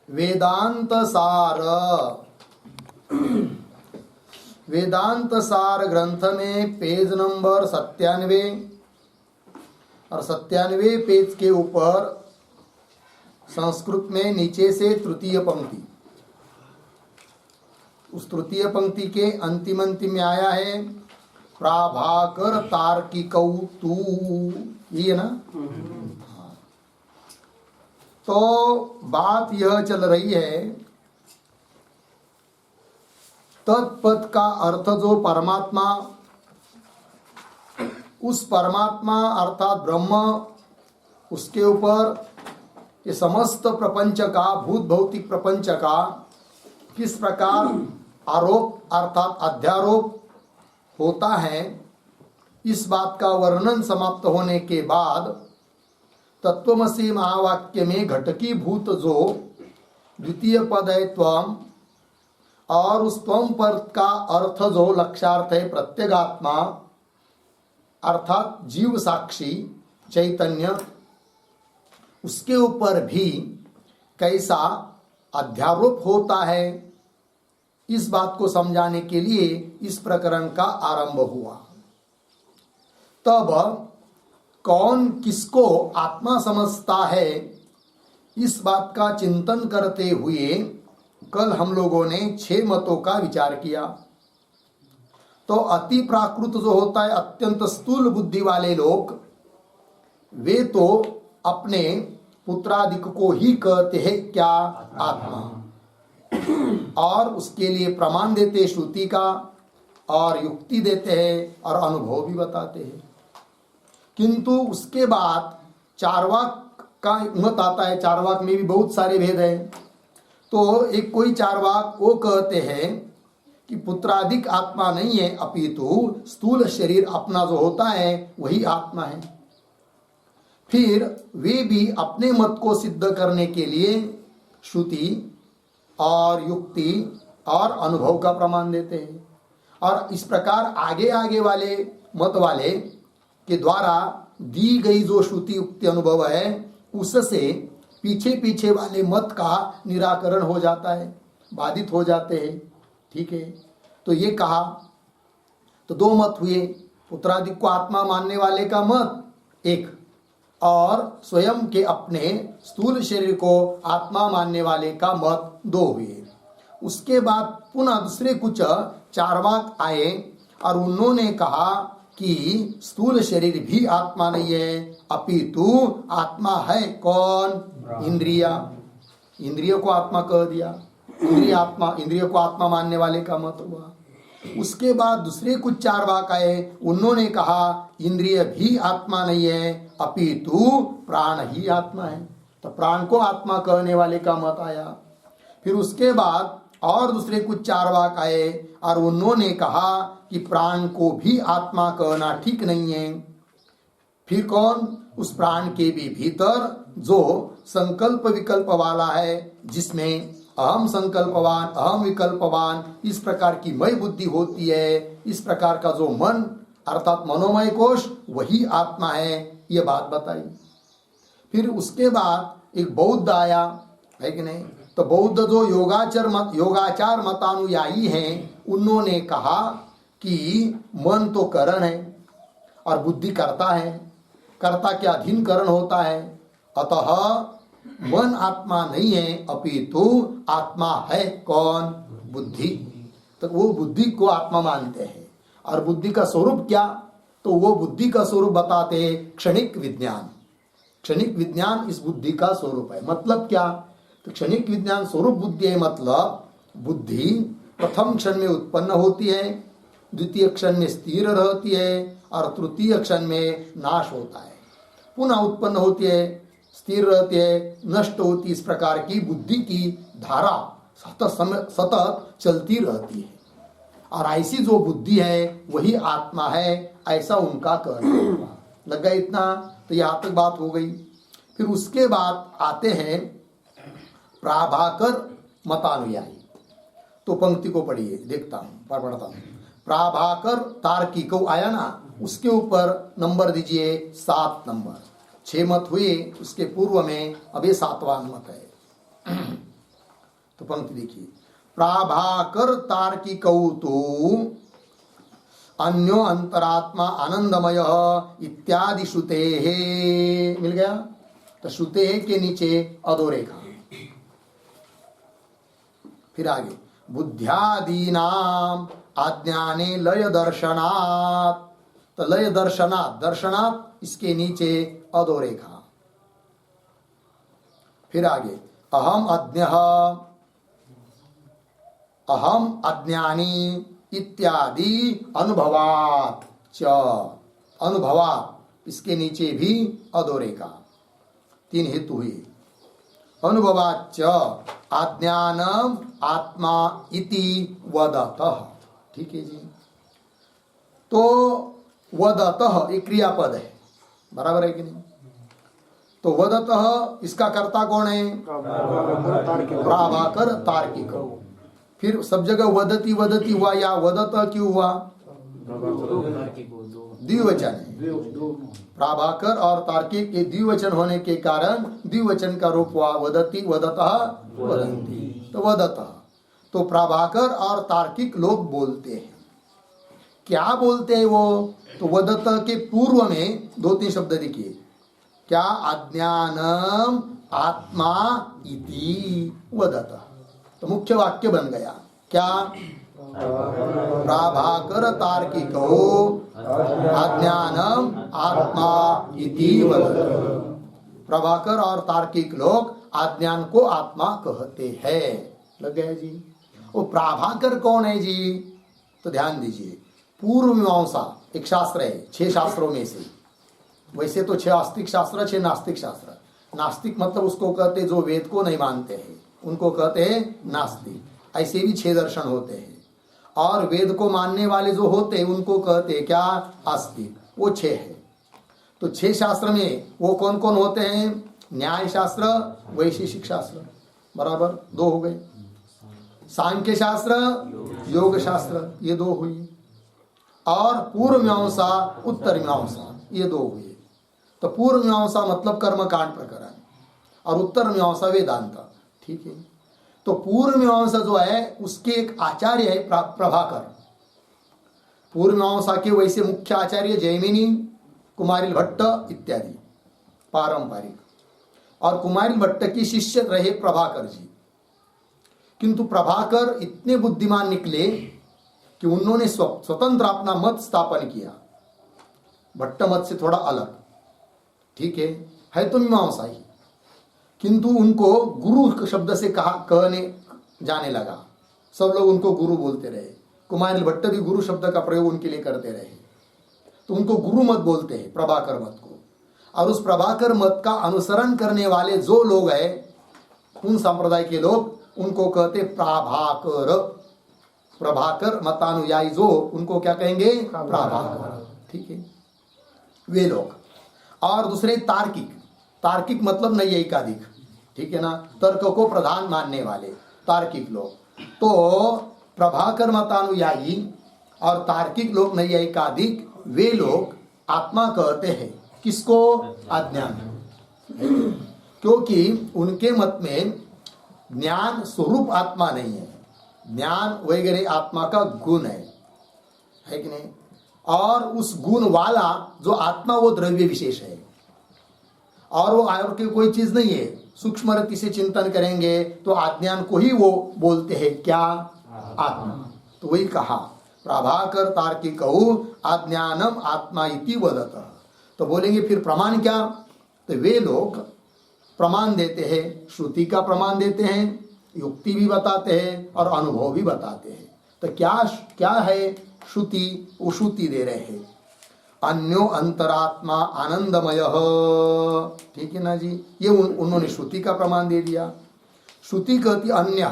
वेदांत सार। वेदांत सार ग्रंथ में पेज नंबर 97 और 97 पेज के ऊपर संस्कृत में नीचे से तृतीय पंक्ति, उस तृतीय पंक्ति के अंतिम में आया है प्राभाकर तार्किकौ तू, ये है ना। तो बात यह चल रही है तत्पद का अर्थ जो परमात्मा, उस परमात्मा अर्थात ब्रह्म, उसके ऊपर ये समस्त प्रपंच का, भूत भौतिक प्रपंच का किस प्रकार आरोप अर्थात अध्यारोप होता है, इस बात का वर्णन समाप्त होने के बाद तत्वमसि महावाक्य में घटकी भूत जो द्वितीय पद है त्वम, और उस त्वम पद का अर्थ जो लक्ष्यार्थ है प्रत्यगात्मा अर्थात जीव साक्षी चैतन्य, उसके ऊपर भी कैसा अध्यारोप होता है, इस बात को समझाने के लिए इस प्रकरण का आरंभ हुआ। तब कौन किसको आत्मा समझता है, इस बात का चिंतन करते हुए कल हम लोगों ने 6 मतों का विचार किया। तो अति प्राकृत जो होता है, अत्यंत स्थूल बुद्धि वाले लोग, वे तो अपने पुत्रादिक को ही कहते हैं क्या आत्मा, और उसके लिए प्रमाण देते श्रुति का, और युक्ति देते हैं और अनुभव भी बताते हैं। किंतु उसके बाद चारवाक का मत आता है। चारवाक में भी बहुत सारे भेद हैं। तो एक कोई चारवाक वो कहते हैं कि पुत्रादिक आत्मा नहीं है, अपितु स्थूल शरीर अपना जो होता है वही आत्मा है। फिर वे भी अपने मत को सिद्ध करने के लिए श्रुति और युक्ति और अनुभव का प्रमाण देते हैं। और इस प्रकार आगे आगे वाले मत वाले के द्वारा दी गई जो श्रुति युक्ति अनुभव है, उससे पीछे पीछे वाले मत का निराकरण हो जाता है, बाधित हो जाते हैं। ठीक है, तो ये कहा। तो 2 मत हुए, पुत्रादिक को आत्मा मानने वाले का मत एक, और स्वयं के अपने स्थूल शरीर को आत्मा मानने वाले का मत 2 हुए। उसके बाद पुनः दूसरे कुछ चारवाक आए और उन्होंने कहा कि स्थूल शरीर भी आत्मा नहीं है, अपितु आत्मा है कौन? इंद्रिया। इंद्रियों को आत्मा कह दिया, इंद्रियों को आत्मा मानने वाले का मत हुआ। उसके बाद दूसरे कुछ चारवाक आए, उन्होंने कहा इंद्रिय भी आत्मा नहीं है, अपितु प्राण ही आत्मा है। तो प्राण को आत्मा कहने वाले का मत आया। फिर उसके बाद और दूसरे कुछ चारवाक आए और उन्होंने कहा कि प्राण को भी आत्मा कहना ठीक नहीं है। फिर कौन? उस प्राण के भी भीतर जो संकल्प विकल्प वाला है, जिसमें अहम संकल्पवान अहम विकल्पवान इस प्रकार की मय बुद्धि होती है, इस प्रकार का जो मन अर्थात मनोमय कोश वही आत्मा है, ये बात बताई। फिर उसके बाद एक बौद्ध आया, है कि नहीं? तो बौद्ध जो योगाचार मतानुयायी हैं, उन्होंने कहा कि मन तो करण है और बुद्धि करता है, कर्ता के अधीन करण होता है, अतः मन आत्मा नहीं है, अपितु आत्मा है कौन? बुद्धि। तो वो बुद्धि को आत्मा मानते हैं। और बुद्धि का स्वरूप क्या? तो वो बुद्धि का स्वरूप बताते क्षणिक विज्ञान। क्षणिक विज्ञान इस बुद्धि का स्वरूप है। मतलब क्या? तो क्षणिक विज्ञान स्वरूप बुद्धि है, मतलब बुद्धि प्रथम क्षण में उत्पन्न होती है, द्वितीय क्षण में स्थिर रहती है और तृतीय क्षण में नाश होता है, पुनः उत्पन्न होती है, स्थिर रहती है, नष्ट होती। इस प्रकार की बुद्धि की धारा सतत चलती रहती है। और ऐसी जो बुद्धि है वही आत्मा है, ऐसा उनका कहना। लग गया इतना? तो यहाँ तक बात हो गई। फिर उसके बाद आते हैं प्राभाकर मतानुयायी। तो पंक्ति को पढ़िए, देखता हूँ, पढ़ता हूँ। प्राभाकर तार्किक आया ना, उसके ऊपर नंबर दीजिए 7 नंबर। 6 मत हुए, उसके पूर्व में अभी 7वां मत है। तो पंक्ति देखिए, प्राभाकर तार्किकौ तो अन्यो अंतरात्मा आनंदमय इत्यादि श्रुते। मिल गया। तो श्रुते के नीचे अधोरेखा। फिर आगे, बुद्ध्यादीनाम आज्ञाने लय दर्शनात्। तो लय दर्शनात्, दर्शनात् इसके नीचे अधोरेखा। फिर आगे, अहम अज्ञः अहम अज्ञानी इत्यादि अनुभवात् च। अनुभवात् इसके नीचे भी अधोरेखा। 3 हेतु हुए। अनुभवाच्च अज्ञानम आत्मा इति वदतः। ठीक है जी। तो वदतः एक क्रियापद है, बराबर है कि नहीं? तो वदतः इसका कर्ता कौन है? प्राभाकर तार्किक। फिर सब जगह वदति वदति हुआ या वदतः क्यों हुआ? द्विवचन है। प्राभाकर और तार्किक के द्विवचन होने के कारण द्विवचन का रूप हुआ वदति वदतः वदन्ति। तो वदतः तो प्राभाकर और तार्किक लोग बोलते हैं। क्या बोलते हैं वो? तो वदतः के पूर्व में 2-3 शब्द देखिए। क्या? अज्ञानम आत्मा इति वदतः। तो मुख्य वाक्य बन गया क्या? प्राभाकर तार्किको अज्ञानम आत्मा इति वदतः। प्रभाकर और तार्किक लोग अज्ञान को आत्मा कहते हैं। लग गया जी। वो प्राभाकर कौन है जी? तो ध्यान दीजिए, पूर्व मीमांसा एक शास्त्र है 6 शास्त्रों में से। वैसे तो 6 आस्तिक शास्त्र, 6 नास्तिक शास्त्र। नास्तिक मतलब उसको कहते जो वेद को नहीं मानते हैं, उनको कहते हैं नास्तिक। ऐसे भी 6 दर्शन होते हैं। और वेद को मानने वाले जो होते हैं उनको कहते हैं क्या? आस्तिक। वो 6 है। तो 6 शास्त्र में वो कौन कौन होते हैं? न्याय शास्त्र, वैशेषिक शास्त्र, बराबर 2 हो गए। सांख्य शास्त्र, योग शास्त्र, ये 2 हुई। और पूर्व मीमांसा, उत्तर मीमांसा, ये 2 हुए। तो पूर्व मीमांसा मतलब कर्मकांड प्रकरण और उत्तर मीमांसा वेदांत। ठीक है। तो पूर्व मीमांसा जो है उसके एक आचार्य है प्रभाकर। पूर्व मीमांसा के वैसे मुख्य आचार्य जैमिनी, कुमारिल भट्ट इत्यादि पारंपरिक। और कुमारिल भट्ट की शिष्य रहे प्रभाकर जी। किंतु प्रभाकर इतने बुद्धिमान निकले कि उन्होंने स्वतंत्र अपना मत स्थापन किया, भट्ट मत से थोड़ा अलग। ठीक है तो मीमांसा ही, किंतु उनको गुरु शब्द से कहने जाने लगा। सब लोग उनको गुरु बोलते रहे। कुमारिल भट्ट भी गुरु शब्द का प्रयोग उनके लिए करते रहे। तो उनको गुरु मत बोलते हैं, प्रभाकर मत को। और उस प्रभाकर मत का अनुसरण करने वाले जो लोग हैं, उन संप्रदाय के लोग, उनको कहते प्राभाकर। प्रभाकर मतानुयायी जो, उनको क्या कहेंगे? प्राभाकर। ठीक है, वे लोग। और दूसरे तार्किक। तार्किक मतलब नैयायिकादिक। ठीक है ना, तर्क को प्रधान मानने वाले तार्किक लोग। तो प्रभाकर मतानुयायी और तार्किक लोग नैयायिकादिक, वे लोग आत्मा कहते हैं किसको? अज्ञान। क्योंकि उनके मत में ज्ञान स्वरूप आत्मा नहीं है, ज्ञान वगैरह आत्मा का गुण है कि नहीं? और उस गुण वाला जो आत्मा वो द्रव्य विशेष है, और वो और की कोई चीज नहीं है। सूक्ष्म रीति से चिंतन करेंगे तो अज्ञान को ही वो बोलते हैं क्या? आत्मा। तो वही कहा प्रभाकर तार्किकौ अज्ञानम आत्मा इति वदतः। तो बोलेंगे फिर प्रमाण क्या? तो वे लोग प्रमाण देते हैं, श्रुति का प्रमाण देते हैं, युक्ति भी बताते हैं और अनुभव भी बताते हैं। तो क्या है श्रुति? वो श्रुति दे रहे हैं, अन्यो अंतरात्मा आनंदमय। ठीक है ना जी। ये उन्होंने श्रुति का प्रमाण दे दिया। श्रुति कहती अन्य।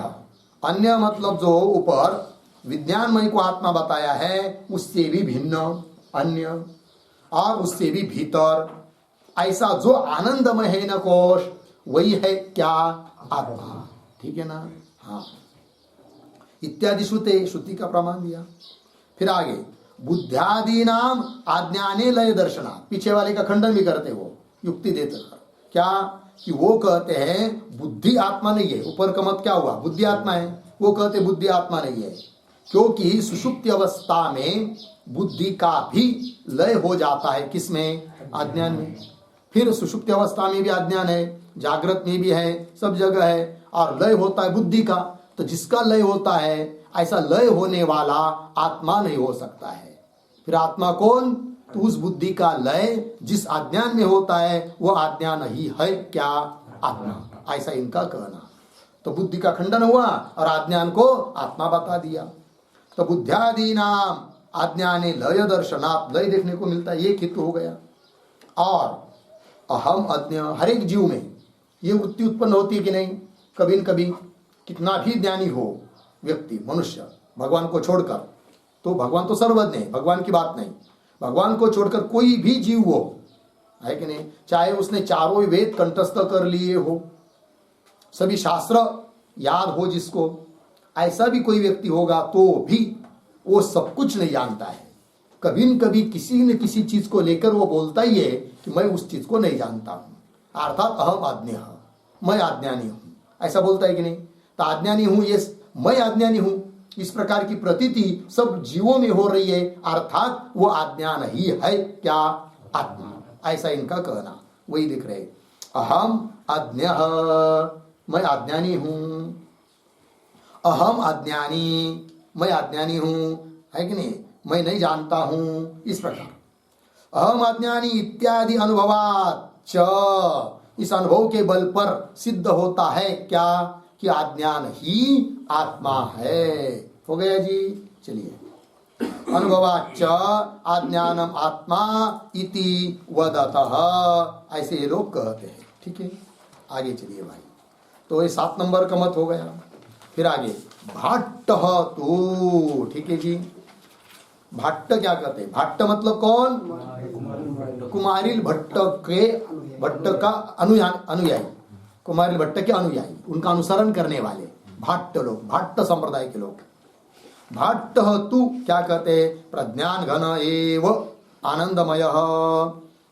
अन्य मतलब जो ऊपर विज्ञानमय को आत्मा बताया है उससे भी भिन्न अन्य, और उससे भी भीतर ऐसा जो आनंदमय है न कोश, वही है क्या? आत्मा। ठीक है ना। हाँ, इत्यादि श्रुति का प्रमाण दिया। फिर आगे, बुद्ध्यादि नाम आज्ञाने लय दर्शना। पीछे वाले का खंडन भी करते वो, युक्ति देते क्या? कि वो कहते हैं बुद्धि आत्मा नहीं है। ऊपर का मत क्या हुआ, बुद्धि आत्मा है, वो कहते बुद्धि आत्मा नहीं है, क्योंकि सुषुप्ति अवस्था में बुद्धि का भी लय हो जाता है। किसमें, अज्ञान में। फिर सुषुप्ति अवस्था में भी अज्ञान है, जागृत में भी है, सब जगह है, और लय होता है बुद्धि का। तो जिसका लय होता है, ऐसा लय होने वाला आत्मा नहीं हो सकता है। फिर आत्मा कौन, तो उस बुद्धि का लय जिस अज्ञान में होता है वो अज्ञान ही है क्या, आत्मा। ऐसा इनका कहना। तो बुद्धि का खंडन हुआ और अज्ञान को आत्मा बता दिया। तो बुद्ध्यादि नाम अज्ञाने लय दर्शनात्, लय देखने को मिलता है, ये हेतु हो गया। और अहम अज्ञ, हर एक जीव में ये वृत्ति उत्पन्न होती है कि नहीं, कभी न कभी। कितना भी ज्ञानी हो व्यक्ति, मनुष्य, भगवान को छोड़कर, तो भगवान तो सर्वज्ञ है, भगवान की बात नहीं, भगवान को छोड़कर कोई भी जीव हो, है कि नहीं, चाहे उसने चारों वेद कंठस्थ कर लिए हो, सभी शास्त्र याद हो जिसको, ऐसा भी कोई व्यक्ति होगा तो भी वो सब कुछ नहीं जानता है। कभी न कभी किसी न किसी चीज को लेकर वो बोलता ही है कि मैं उस चीज को नहीं जानता हूं, अर्थात अहम अज्ञ, मैं अज्ञानी हूं, ऐसा बोलता है कि नहीं। तो अज्ञानी हूं, ये मैं अज्ञानी हूं, इस प्रकार की प्रतीति सब जीवों में हो रही है, अर्थात वो अज्ञान ही है क्या, आत्मा। ऐसा इनका कहना, वही दिख रहे, अहम अज्ञ, मैं अज्ञानी हूं, अहम अज्ञानी, मैं अज्ञानी हूं, है कि नहीं, मैं नहीं जानता हूं, इस प्रकार। अहम अज्ञानी इत्यादि अनुभवात च, इस अनुभव के बल पर सिद्ध होता है क्या, कि अज्ञान ही आत्मा है। हो गया जी, चलिए। अनुभवाच अज्ञानम आत्मा इति वदतः, ऐसे ये लोग कहते हैं। ठीक है, आगे चलिए भाई। तो ये 7 नंबर का मत हो गया। फिर आगे भाट्ट तो, ठीक है जी। भाट्ट क्या कहते हैं, भाट्ट मतलब कौन, कुमारिल भट्ट के, भट्ट का अनुयायी, कुमारिल भट्ट के अनुयायी, उनका अनुसरण करने वाले भाट्ट लोग, भाट्ट संप्रदाय के लोग। भाट्ट तु क्या कहते हैं, प्रज्ञान घन एव आनंदमय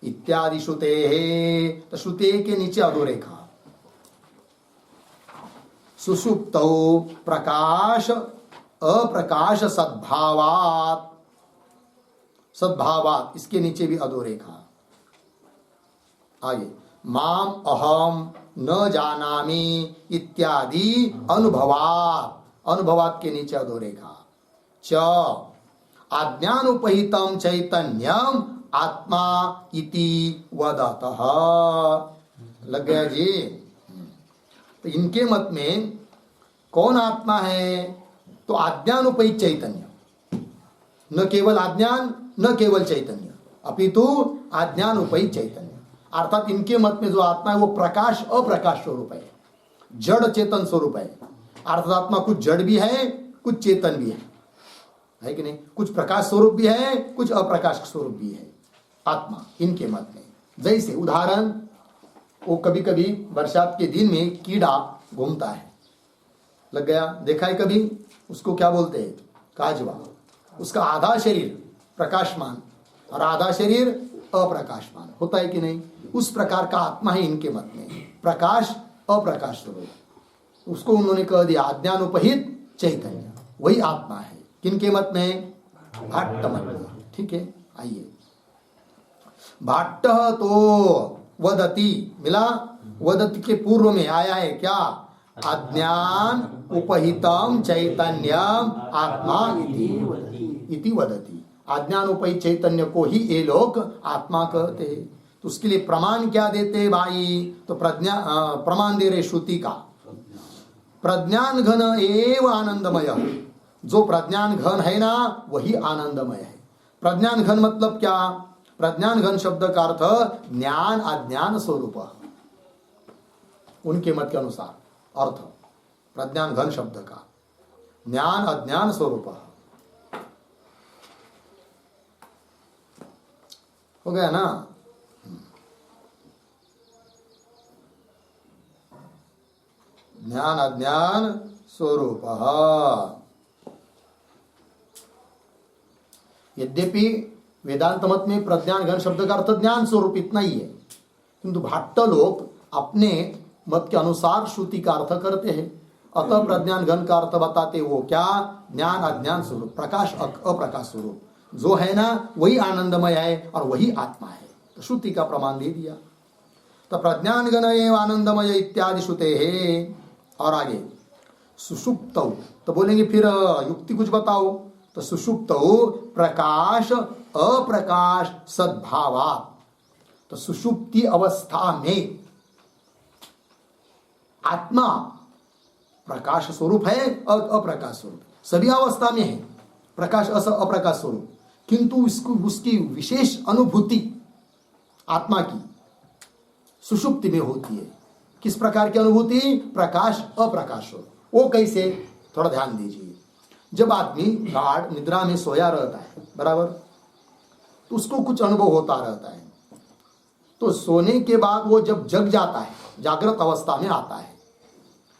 इत्यादि श्रुते है। तो श्रुते के नीचे अधोरेखा, सुषुप्त प्रकाश अप्रकाश सद्भावात, सद्भावात, इसके नीचे भी अधोरेखा। आगे माम अहम न जानामि इत्यादि अनुभवात, अनुभवात के नीचे अधोरेखा। च अज्ञानोपहितम चैतन्यम आत्मा इति वदतः। लग गया जी। तो इनके मत में कौन आत्मा है, तो अज्ञानोपहित चैतन्य, न केवल अज्ञान न केवल चैतन्य, अपितु अज्ञानोपहित चैतन्य। अर्थात इनके मत में जो आत्मा है वो प्रकाश अप्रकाश स्वरूप है, जड़ चेतन स्वरूप है। अर्थात आत्मा कुछ जड़ भी है, कुछ चेतन भी है कि नहीं, कुछ प्रकाश स्वरूप भी है, कुछ अप्रकाश स्वरूप भी है आत्मा इनके मत में। जैसे उदाहरण, वो कभी कभी बरसात के दिन में कीड़ा घूमता है, लग गया, देखा है कभी, उसको क्या बोलते हैं, काजवा। उसका आधा शरीर प्रकाशमान और आधा शरीर अप्रकाशमान होता है कि नहीं, उस प्रकार का आत्मा है इनके मत में, प्रकाश अप्रकाश स्वरूप। उसको उन्होंने कह दिया अज्ञानोपहित चैतन्य, वही आत्मा है। किनके मत में, भाट्ट मत में। ठीक है, आइए। भाट्ट तो वदति मिला, वदति के पूर्व में आया है क्या, अज्ञान उपहितम चैतन्यम आत्मा इति वदति। अज्ञान उपहित चैतन्य को ही ये लोग आत्मा कहते हैं। तो उसके लिए प्रमाण क्या देते भाई, तो प्रमाण दे रहे श्रुति का, प्रज्ञान घन एव आनंदमय। जो प्रज्ञान घन है ना वही आनंदमय है। प्रज्ञान घन मतलब क्या, प्रज्ञान घन शब्द का अर्थ ज्ञान अज्ञान स्वरूप, उनके मत के अनुसार अर्थ प्रज्ञान घन शब्द का ज्ञान अज्ञान स्वरूप। हो गया ना। ज्ञान अज्ञान स्वरूप। यद्यपि वेदांत मत में प्रज्ञान घन शब्द का अर्थ ज्ञान स्वरूप इतना ही है, किंतु भाट्ट लोग अपने मत के अनुसार श्रुति का अर्थ करते हैं। अतः प्रज्ञान घन का अर्थ बताते वो क्या, ज्ञान अज्ञान स्वरूप, प्रकाश अप्रकाश स्वरूप जो है ना वही आनंदमय है और वही आत्मा है। तो श्रुति का प्रमाण दे दिया। तो प्रज्ञान घन एवं आनंदमय इत्यादि श्रुते है। और आगे सुषुप्त, तो बोलेंगे फिर युक्ति कुछ बताओ। तो सुषुप्त प्रकाश अप्रकाश सद्भावात्, तो सुषुप्ति अवस्था में आत्मा प्रकाश स्वरूप है और अप्रकाश स्वरूप, सभी अवस्था में है प्रकाश अप्रकाश स्वरूप, किंतु इसको उसकी विशेष अनुभूति आत्मा की सुषुप्ति में होती है। किस प्रकार की अनुभूति, प्रकाश अप्रकाश स्वरूप। वो कैसे, थोड़ा ध्यान दीजिए। जब आदमी गाढ़ निद्रा में सोया रहता है बराबर, तो उसको कुछ अनुभव होता रहता है। तो सोने के बाद वो जब जग जाता है, जागृत अवस्था में आता है,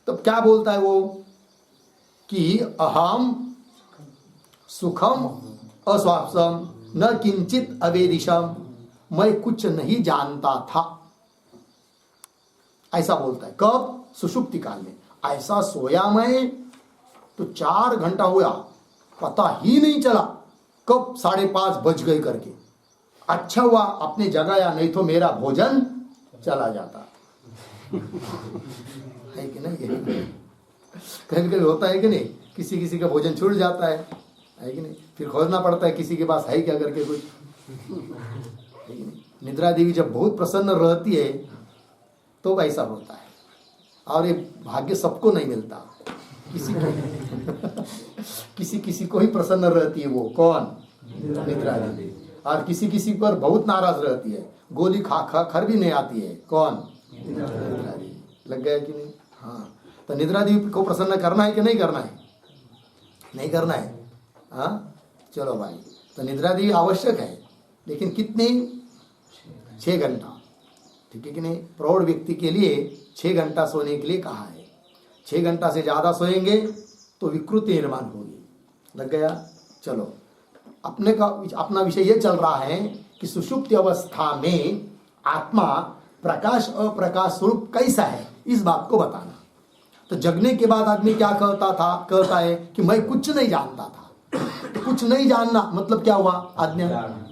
तब क्या बोलता है वो कि अहम सुखम अस्वाप्सम न किंचित अवेदिशम, मैं कुछ नहीं जानता था, ऐसा बोलता है। कब, सुषुप्ति काल में। ऐसा सोया मैं तो 4 घंटा हुआ, पता ही नहीं चला कब 5:30 बज गए करके। अच्छा हुआ आपने जगाया, नहीं तो मेरा भोजन चला जाता है कि नहीं। कभी कभी होता है कि नहीं, किसी किसी का भोजन छूट जाता है कि नहीं, फिर खोजना पड़ता है किसी के पास है क्या करके कुछ, है कि नहीं। निद्रा देवी जब बहुत प्रसन्न रहती है तो ऐसा होता है। और ये भाग्य सबको नहीं मिलता, किसी किसी को ही प्रसन्न रहती है वो, कौन, निद्रा देवी। और किसी किसी पर बहुत नाराज रहती है, गोली खा भी नहीं आती है, कौन, निद्रा देवी। लग गया कि नहीं। हाँ, तो निद्रा देवी को प्रसन्न करना है कि नहीं करना है, नहीं करना है। हाँ चलो भाई, तो निद्रा देवी आवश्यक है, लेकिन कितनी, 6 घंटा, ठीक है कि नहीं। प्रौढ़ व्यक्ति के लिए 6 घंटा सोने के लिए कहा है। 6 घंटा से ज्यादा सोएंगे तो विकृति निर्माण होगी। लग गया। चलो, अपना विषय ये चल रहा है कि सुषुप्ति अवस्था में आत्मा प्रकाश अप्रकाश स्वरूप कैसा है, इस बात को बताना। तो जगने के बाद आदमी क्या कहता है कि मैं कुछ नहीं जानता था। तो कुछ नहीं जानना मतलब क्या हुआ, अज्ञान।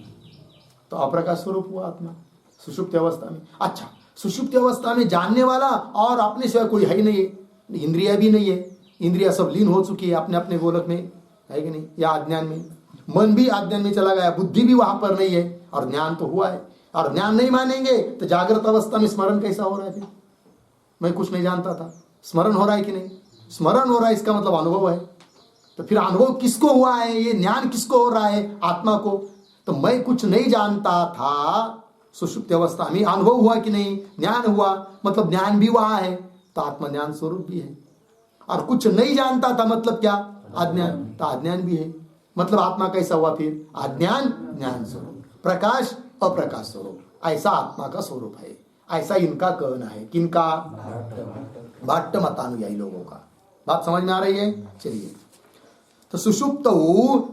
तो अप्रकाश स्वरूप हुआ आत्मा सुषुप्ति अवस्था में। अच्छा, सुषुप्ति अवस्था में जानने वाला और अपने सिवाय कोई है ही नहीं है, इंद्रिया भी नहीं है, इंद्रिया सब लीन हो चुकी है अपने अपने गोलक में, है कि नहीं, या अज्ञान में। मन भी अज्ञान में चला गया, बुद्धि भी वहां पर नहीं है, और ज्ञान तो हुआ है। और ज्ञान नहीं मानेंगे तो जागृत अवस्था में स्मरण कैसा हो रहा है फिर, मैं कुछ नहीं जानता था, स्मरण हो रहा है कि नहीं, स्मरण हो रहा है, इसका मतलब अनुभव है। तो फिर अनुभव किसको हुआ है, ये ज्ञान किसको हो रहा है, आत्मा को। तो मैं कुछ नहीं जानता था, सुषुप्ति अवस्था में अनुभव हुआ कि नहीं, ज्ञान हुआ, मतलब ज्ञान भी वहां है, तो आत्मा ज्ञान स्वरूप भी है। और कुछ नहीं जानता था मतलब क्या, अज्ञान, तो अज्ञान भी है, मतलब आत्मा कैसा हुआ फिर, अज्ञान ज्ञान स्वरूप, प्रकाश अप्रकाश स्वरूप, ऐसा आत्मा का स्वरूप है। ऐसा इनका कहना है, किनका, भाट्ट मतानुयायी लोगों का। बात समझ में आ रही है। चलिए, तो सुषुप्त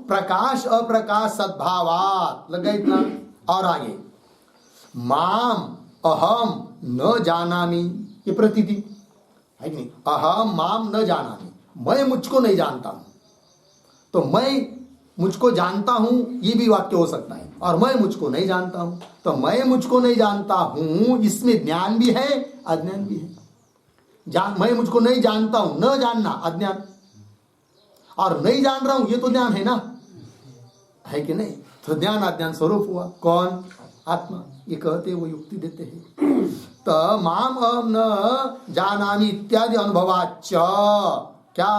प्रकाश अप्रकाश सद्भावात्, लग गया इतना। और आगे, माम अहम न जानामि, ये प्रतीति है कि नहीं, अहम माम न जानामि, मैं मुझको नहीं जानता हूं। तो मैं मुझको जानता हूं, ये भी वाक्य हो सकता है, और मैं मुझको नहीं जानता हूं। तो मैं मुझको नहीं जानता हूं, इसमें ज्ञान भी है अज्ञान भी है। मैं मुझको नहीं जानता हूं, न जानना अज्ञान, और नहीं जान रहा हूं ये तो ज्ञान है ना, है कि नहीं। तो ज्ञान अज्ञान स्वरूप हुआ, कौन, आत्मा। ये कहते वो युक्ति देते हैं। तो माम अहम न जानामि इत्यादि अनुभवाच्च, क्या,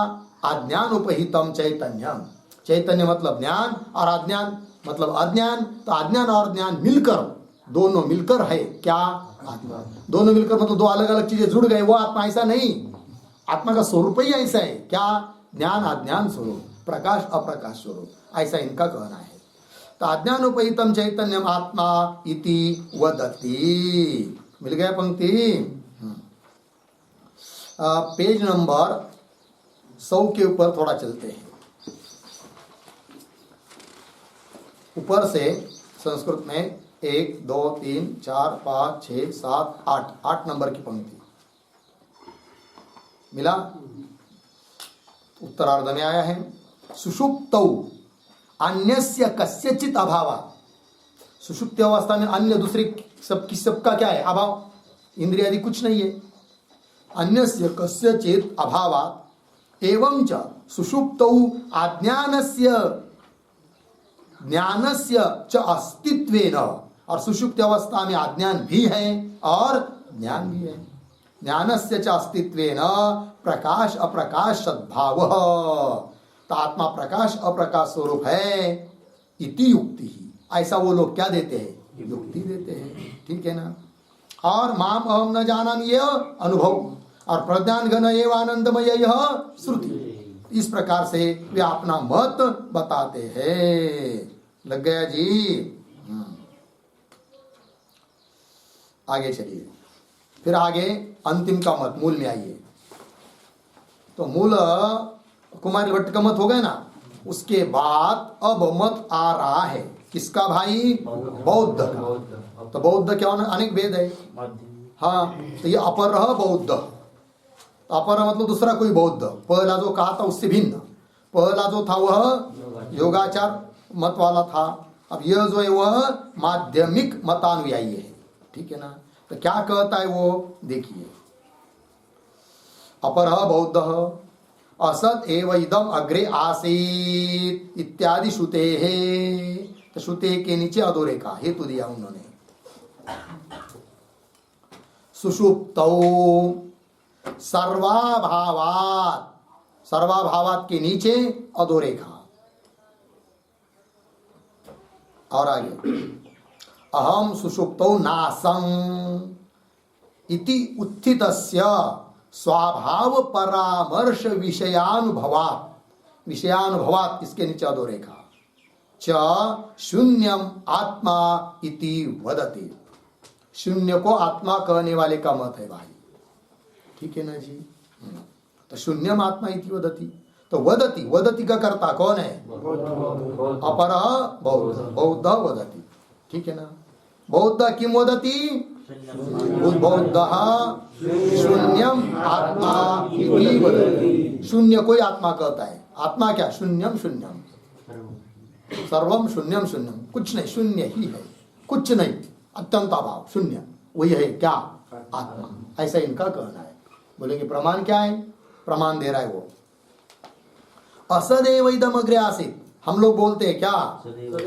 अज्ञान उपहितम चैतन्यम। चैतन्य मतलब ज्ञान, और अज्ञान मतलब अज्ञान। तो अज्ञान और ज्ञान मिलकर, दोनों मिलकर है क्या, आत्मा। दोनों मिलकर मतलब दो अलग अलग चीजें जुड़ गए, वो आत्मा ऐसा नहीं। आत्मा का स्वरूप ही ऐसा है, क्या, ज्ञान अज्ञान स्वरूप, प्रकाश अप्रकाश स्वरूप, ऐसा इनका कहना है। तो अज्ञानोपहितम चैतन्यम आत्मा इति वदति। मिल गया पंक्ति। पेज नंबर 100 के ऊपर थोड़ा चलते हैं। ऊपर से संस्कृत में 1 2 3 4 5 6 7 8 8 नंबर की पंक्ति मिला। उत्तरार्ध में आया है सुषुप्तौ अन्यस्य कस्यचित अभावात्। सुषुप्ति अवस्था में अन्य दूसरे सबका क्या है? अभाव, इंद्रिय आदि कुछ नहीं है। अन्यस्य कस्यचित अभावात् एवं च सुषुप्तौ अज्ञानस्य ज्ञानस्य च अस्तित्वेन, और सुषुप्ति अवस्था में अज्ञान भी है और ज्ञान भी है। ज्ञानस्य च अस्तित्वेन प्रकाश अप्रकाश सद्भाव, तो आत्मा प्रकाश अप्रकाश स्वरूप है इति युक्ति ही। ऐसा वो लोग क्या देते हैं? युक्ति देते हैं, ठीक है ना। और माम अहम न जानामि ये अनुभव, और प्रज्ञान घन एव आनंदमय यह श्रुति। इस प्रकार से वे अपना मत बताते हैं। लग गया जी। आगे चलिए, फिर आगे अंतिम का मत, मूल में आइए। तो मूल कुमार भट्ट का मत हो गया ना, उसके बाद अब मत आ रहा है किसका भाई? बौद्ध का। तो बौद्ध क्या होना? अनेक भेद है। हाँ, तो ये अपर रहा बौद्ध। अपर मतलब दूसरा कोई बौद्ध, पहला जो कहा था उससे भिन्न। पहला जो था वह योगाचार मत वाला था, अब यह जो है वह माध्यमिक मतानुयायी है, ठीक है ना। तो क्या कहता है वो देखिए। अपरः बौद्धः असत एव इदम अग्रे आसीत इत्यादि श्रुते है। तो श्रुते के नीचे अधोरेखा हेतु दिया उन्होंने। सुषुप्तौ सर्वाभावात्, सर्वाभावात् के नीचे अधोरेखा। और आगे अहम सुषुप्तौ नासं इति उत्थितस्य स्वाभाव परामर्श विषयानुभवात्, विषयानुभवात् इसके नीचे अधोरेखा च शून्यम आत्मा इति वदति। शून्य को आत्मा कहने वाले का मत है भाई, ठीक है ना जी। तो शून्यम आत्मा इति वदति, तो वदति, वदति का कर्ता कौन है? अपरः बौद्ध, बौद्ध वदति, ठीक है ना। बौद्ध किम वदति? बौद्धः शून्यम आत्मा इति वदति। शून्य कोई आत्मा कहता है। आत्मा क्या? शून्यम शून्यम, सर्वम शून्यम शून्यम, कुछ नहीं, शून्य ही है, कुछ नहीं, अत्यंत अभाव, शून्य, वही है क्या? आत्मा। ऐसा इनका कहना है। बोलेंगे प्रमाण क्या है? प्रमाण दे रहा है वो। असदेव इदम अग्रे आसीत, हम लोग बोलते हैं क्या?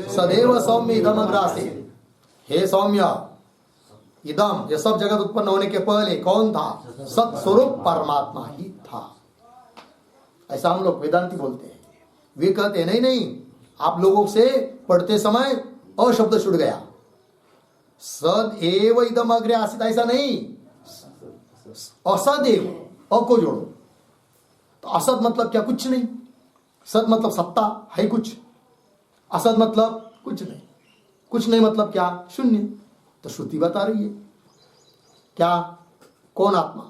सदैव सौम्य इदम अग्रे आसीत। हे सौम्य, इदम ये सब जगत उत्पन्न होने के पहले कौन था? सत्स्वरूप परमात्मा ही था। ऐसा हम लोग वेदांती बोलते हैं। वे कहते हैं नहीं नहीं, आप लोगों से पढ़ते समय अशब्द छूट गया। सद एव इदम अग्रे आसीत, ऐसा नहीं, असदेव, अ को जोड़ो। तो असद मतलब क्या? कुछ नहीं। सद मतलब सत्ता है कुछ, असद मतलब कुछ नहीं। कुछ नहीं मतलब क्या? शून्य। तो श्रुति बता रही है क्या? कौन आत्मा?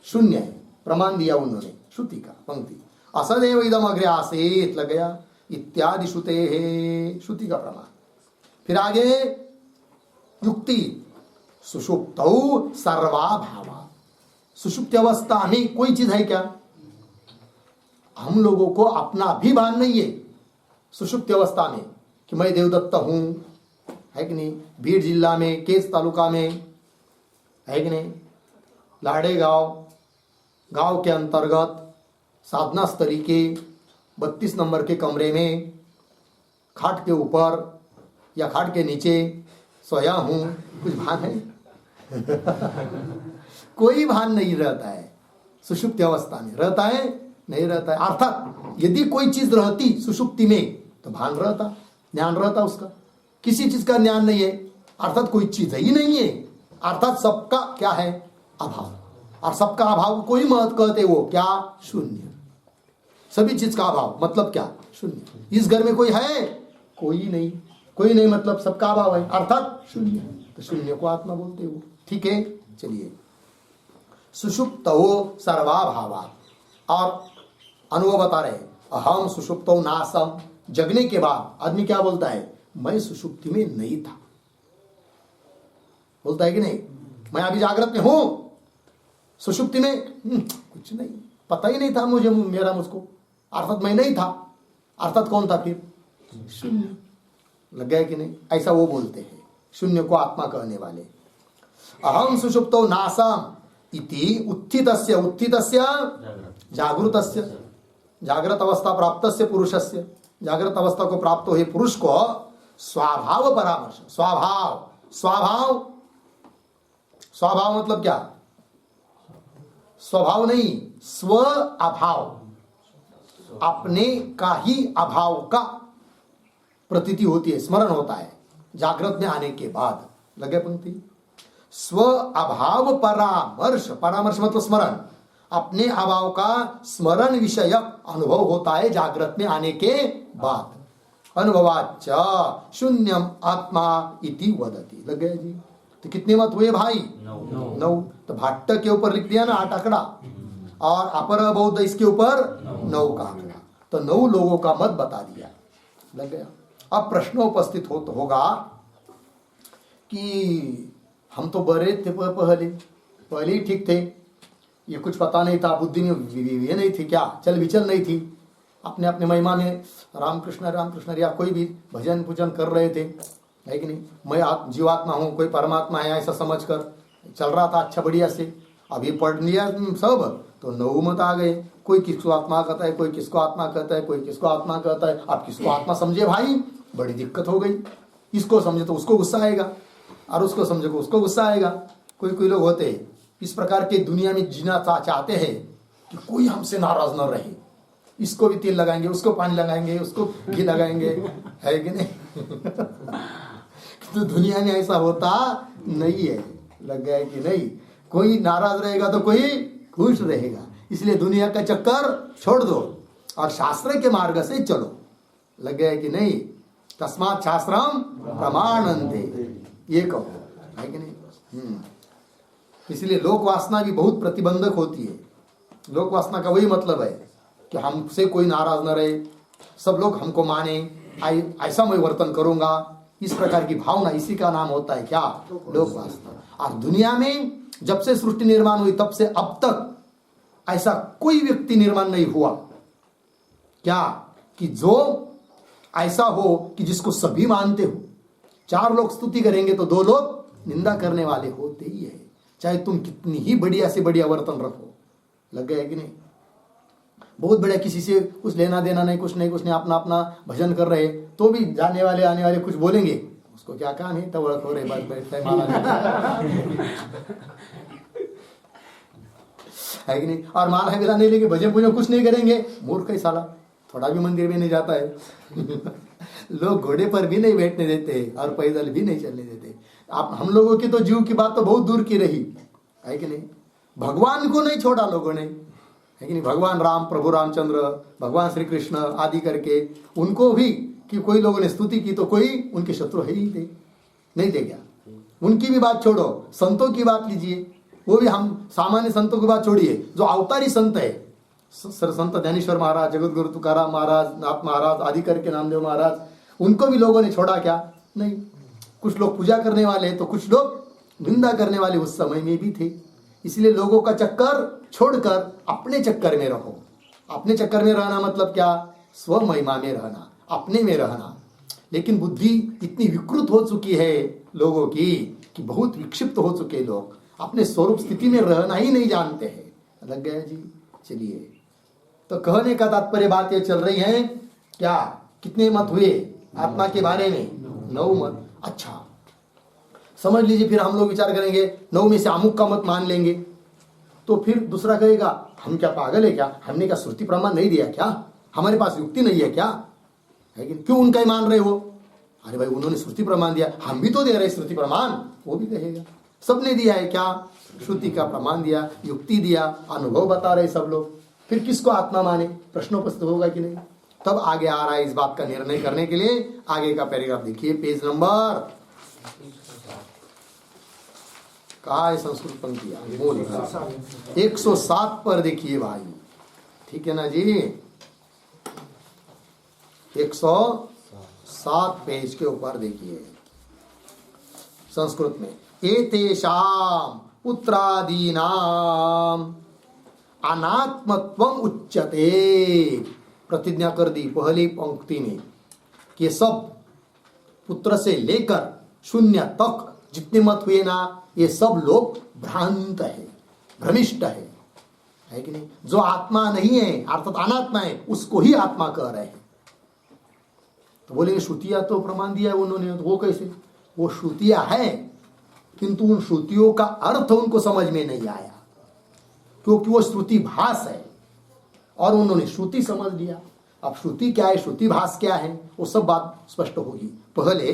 शून्य है। प्रमाण दिया उन्होंने श्रुति का पंक्ति। असदेव इदम अग्रे आसीत लग गया इत्यादि श्रुते है, श्रुति का प्रमाण। फिर आगे युक्ति सुषुप्तौ सर्वाभावा। सुषुप्ति अवस्था में कोई चीज है क्या? हम लोगों को अपना भी भान नहीं है सुषुप्ति अवस्था में कि मैं देवदत्त हूं, है कि नहीं। बीड़ जिला में केस तालुका में है कि नहीं, लाड़े गांव के अंतर्गत साधना स्तरी के 32 नंबर के कमरे में खाट के ऊपर या खाट के नीचे सोया हूं, कुछ भान है? कोई भान नहीं रहता है सुषुप्ति अवस्था में। रहता है? नहीं रहता है। अर्थात यदि कोई चीज रहती सुषुप्ति में तो भान रहता, ज्ञान रहता उसका। किसी चीज का ज्ञान नहीं है, अर्थात कोई चीज ही नहीं है, अर्थात सबका क्या है? अभाव। और सबका अभाव कोई मत कहते वो क्या? शून्य। सभी चीज का अभाव मतलब क्या? शून्य। इस घर में कोई है? कोई नहीं। कोई नहीं मतलब सबका अभाव है, अर्थात शून्य। तो शून्य को आत्मा बोलते हो, ठीक है। चलिए, सुषुप्तो सर्वाभावात्। और अनुभव बता रहे अहम सुषुप्तो नासम। जगने के बाद आदमी क्या बोलता है? मैं सुषुप्ति में नहीं था। बोलता है कि नहीं? मैं अभी जागृत में हूं, सुषुप्ति में कुछ नहीं, पता ही नहीं था मुझे, मेरा मुझको, अर्थात मैं नहीं था, अर्थात कौन था फिर? शून्य। लग गया कि नहीं? ऐसा वो बोलते हैं, शून्य को आत्मा कहने वाले। अहम सुषुप्तो नासम इति उत्थितस्य, उत्थितस्य जागृतस्य, जागृत अवस्था प्राप्तस्य पुरुषस्य, जागृत अवस्था को प्राप्त हुए पुरुष को स्वभाव परामर्श, स्वभाव, स्वभाव, स्वभाव मतलब क्या? स्वभाव नहीं, स्व अभाव, अपने का ही अभाव का प्रतीति होती है, स्मरण होता है जागृत में आने के बाद। लगे पंक्ति? स्व अभाव परामर्श, परामर्श मतलब स्मरण, अपने अभाव का स्मरण विषय अनुभव होता है जागृत में आने के बाद। अनुभवाच शून्यम आत्मा इति वदति। लग गया जी? तो कितने मत हुए भाई? 9। तो भाट्ट के ऊपर लिख दिया ना 8 आंकड़ा, और अपर बौद्ध इसके ऊपर 9 का आंकड़ा, तो 9 लोगों का मत बता दिया। लग गया? अब प्रश्न उपस्थित होगा कि हम तो बड़े थे, पहले ही ठीक थे, ये कुछ पता नहीं था, बुद्धि में ये नहीं थी क्या, चल विचल नहीं थी, अपने अपने महिमा में रामकृष्ण रामकृष्ण या कोई भी भजन पूजन कर रहे थे, है कि नहीं? मैं जीवात्मा हूँ, कोई परमात्मा है, ऐसा समझकर चल रहा था अच्छा बढ़िया से। अभी पढ़ लिया सब तो 9 मत आ गए, कोई किसको आत्मा कहता है, कोई किसको आत्मा कहता है, कोई किसको आत्मा कहता है। आप किसको आत्मा समझे भाई? बड़ी दिक्कत हो गई। इसको समझे तो उसको गुस्सा आएगा, और उसको समझे तो उसको गुस्सा आएगा। कोई लोग होते हैं इस प्रकार के, दुनिया में जीना चाहते हैं कि कोई हमसे नाराज न रहे, इसको भी तेल लगाएंगे, उसको पानी लगाएंगे, उसको घी लगाएंगे, है कि नहीं? तो दुनिया में ऐसा होता नहीं है। लग गया कि नहीं? कोई नाराज रहेगा तो कोई खुश रहेगा, इसलिए दुनिया का चक्कर छोड़ दो और शास्त्र के मार्ग से चलो। लग गया कि नहीं? तस्मात् शास्त्रम प्रमाणन्ते, ये कहो, है कि नहीं? इसलिए लोक वासना भी बहुत प्रतिबंधक होती है। लोक वासना का वही मतलब है कि हमसे कोई नाराज न रहे, सब लोग हमको माने, ऐसा मैं वर्तन करूंगा, इस प्रकार की भावना, इसी का नाम होता है क्या? लोक वासना। और दुनिया में जब से सृष्टि निर्माण हुई तब से अब तक ऐसा कोई व्यक्ति निर्माण नहीं हुआ क्या कि जो ऐसा हो कि जिसको सभी मानते हो। 4 लोग स्तुति करेंगे तो 2 लोग निंदा करने वाले होते ही है, चाहे तुम कितनी ही बढ़िया से बढ़िया वर्तन रखो। लग गया कि नहीं? बहुत बढ़िया, किसी से कुछ लेना देना नहीं, कुछ नहीं, अपना अपना भजन कर रहे, तो भी जाने वाले आने वाले कुछ बोलेंगे, उसको क्या काम है, तब हो रहे बात बैठता है माला है कि नहीं? और माला है नहीं लेके भजन पूजन कुछ नहीं करेंगे, मूर्ख है साला, थोड़ा भी मंदिर में नहीं जाता है। लोग घोड़े पर भी नहीं बैठने देते और पैदल भी नहीं चलने देते। आप हम लोगों की तो जीव की बात तो बहुत दूर की रही, है कि नहीं? भगवान को नहीं छोड़ा लोगों ने, है कि नहीं? भगवान राम, प्रभु रामचंद्र, भगवान श्री कृष्ण आदि करके उनको भी कि कोई लोगों ने स्तुति की तो कोई उनके शत्रु है ही थे, नहीं थे क्या? उनकी भी बात छोड़ो, संतों की बात लीजिए, वो भी हम सामान्य संतों की बात छोड़िए, जो अवतारी संत है, सर संत ज्ञानेश्वर महाराज, जगत गुरु तुकाराम महाराज, नाथ महाराज आदि करके, नामदेव महाराज, उनको भी लोगों ने छोड़ा क्या? नहीं। कुछ लोग पूजा करने वाले तो कुछ लोग निंदा करने वाले उस समय में भी थे। इसलिए लोगों का चक्कर छोड़कर अपने चक्कर में रहो। अपने चक्कर में रहना मतलब क्या? स्व महिमा में रहना, अपने में रहना। लेकिन बुद्धि इतनी विकृत हो चुकी है लोगों की कि बहुत विक्षिप्त हो चुके लोग अपने स्वरूप स्थिति में रहना ही नहीं जानते हैं। लग गया जी? चलिए, तो कहने का तात्पर्य बात ये चल रही है क्या? कितने मत हुए आत्मा के बारे में? 9 मत। अच्छा, समझ लीजिए, फिर हम लोग विचार करेंगे 9 में से अमुक का मत मान लेंगे, तो फिर दूसरा कहेगा हम क्या पागल है क्या? हमने क्या श्रुति प्रमाण नहीं दिया क्या? हमारे पास युक्ति नहीं है क्या? है कि क्यों उनका ही मान रहे हो? अरे भाई, उन्होंने श्रुति प्रमाण दिया, हम भी तो दे रहे श्रुति प्रमाण। वो भी कहेगा सबने दिया है क्या? श्रुति का प्रमाण दिया, युक्ति दिया, अनुभव बता रहे सब लोग, फिर किसको आत्मा माने? प्रश्न उपस्थित होगा कि नहीं? तब आगे आ रहा है इस बात का निर्णय करने के लिए। आगे का पैराग्राफ देखिए, पेज नंबर कहा है? संस्कृत पंक्तियां 107 पर देखिए भाई, ठीक है ना जी? 107 पेज के ऊपर देखिए संस्कृत में। एतेषां पुत्रादीनाम अनात्मत्वम उच्यते। प्रतिज्ञा कर दी पहली पंक्ति में कि ये सब पुत्र से लेकर शून्य तक जितने मत हुए ना, ये सब लोग भ्रांत है, भ्रमिष्ट है कि नहीं? जो आत्मा नहीं है अर्थात अनात्मा है उसको ही आत्मा कह रहे हैं। तो बोलेंगे श्रुतियां तो प्रमाण दिया है उन्होंने, तो वो कैसे? वो श्रुतियां है किंतु उन श्रुतियों का अर्थ उनको समझ में नहीं आया, क्योंकि वो श्रुति भास है और उन्होंने श्रुति समझ लिया। अब श्रुति क्या है, श्रुति भास क्या है, वो सब बात स्पष्ट होगी। पहले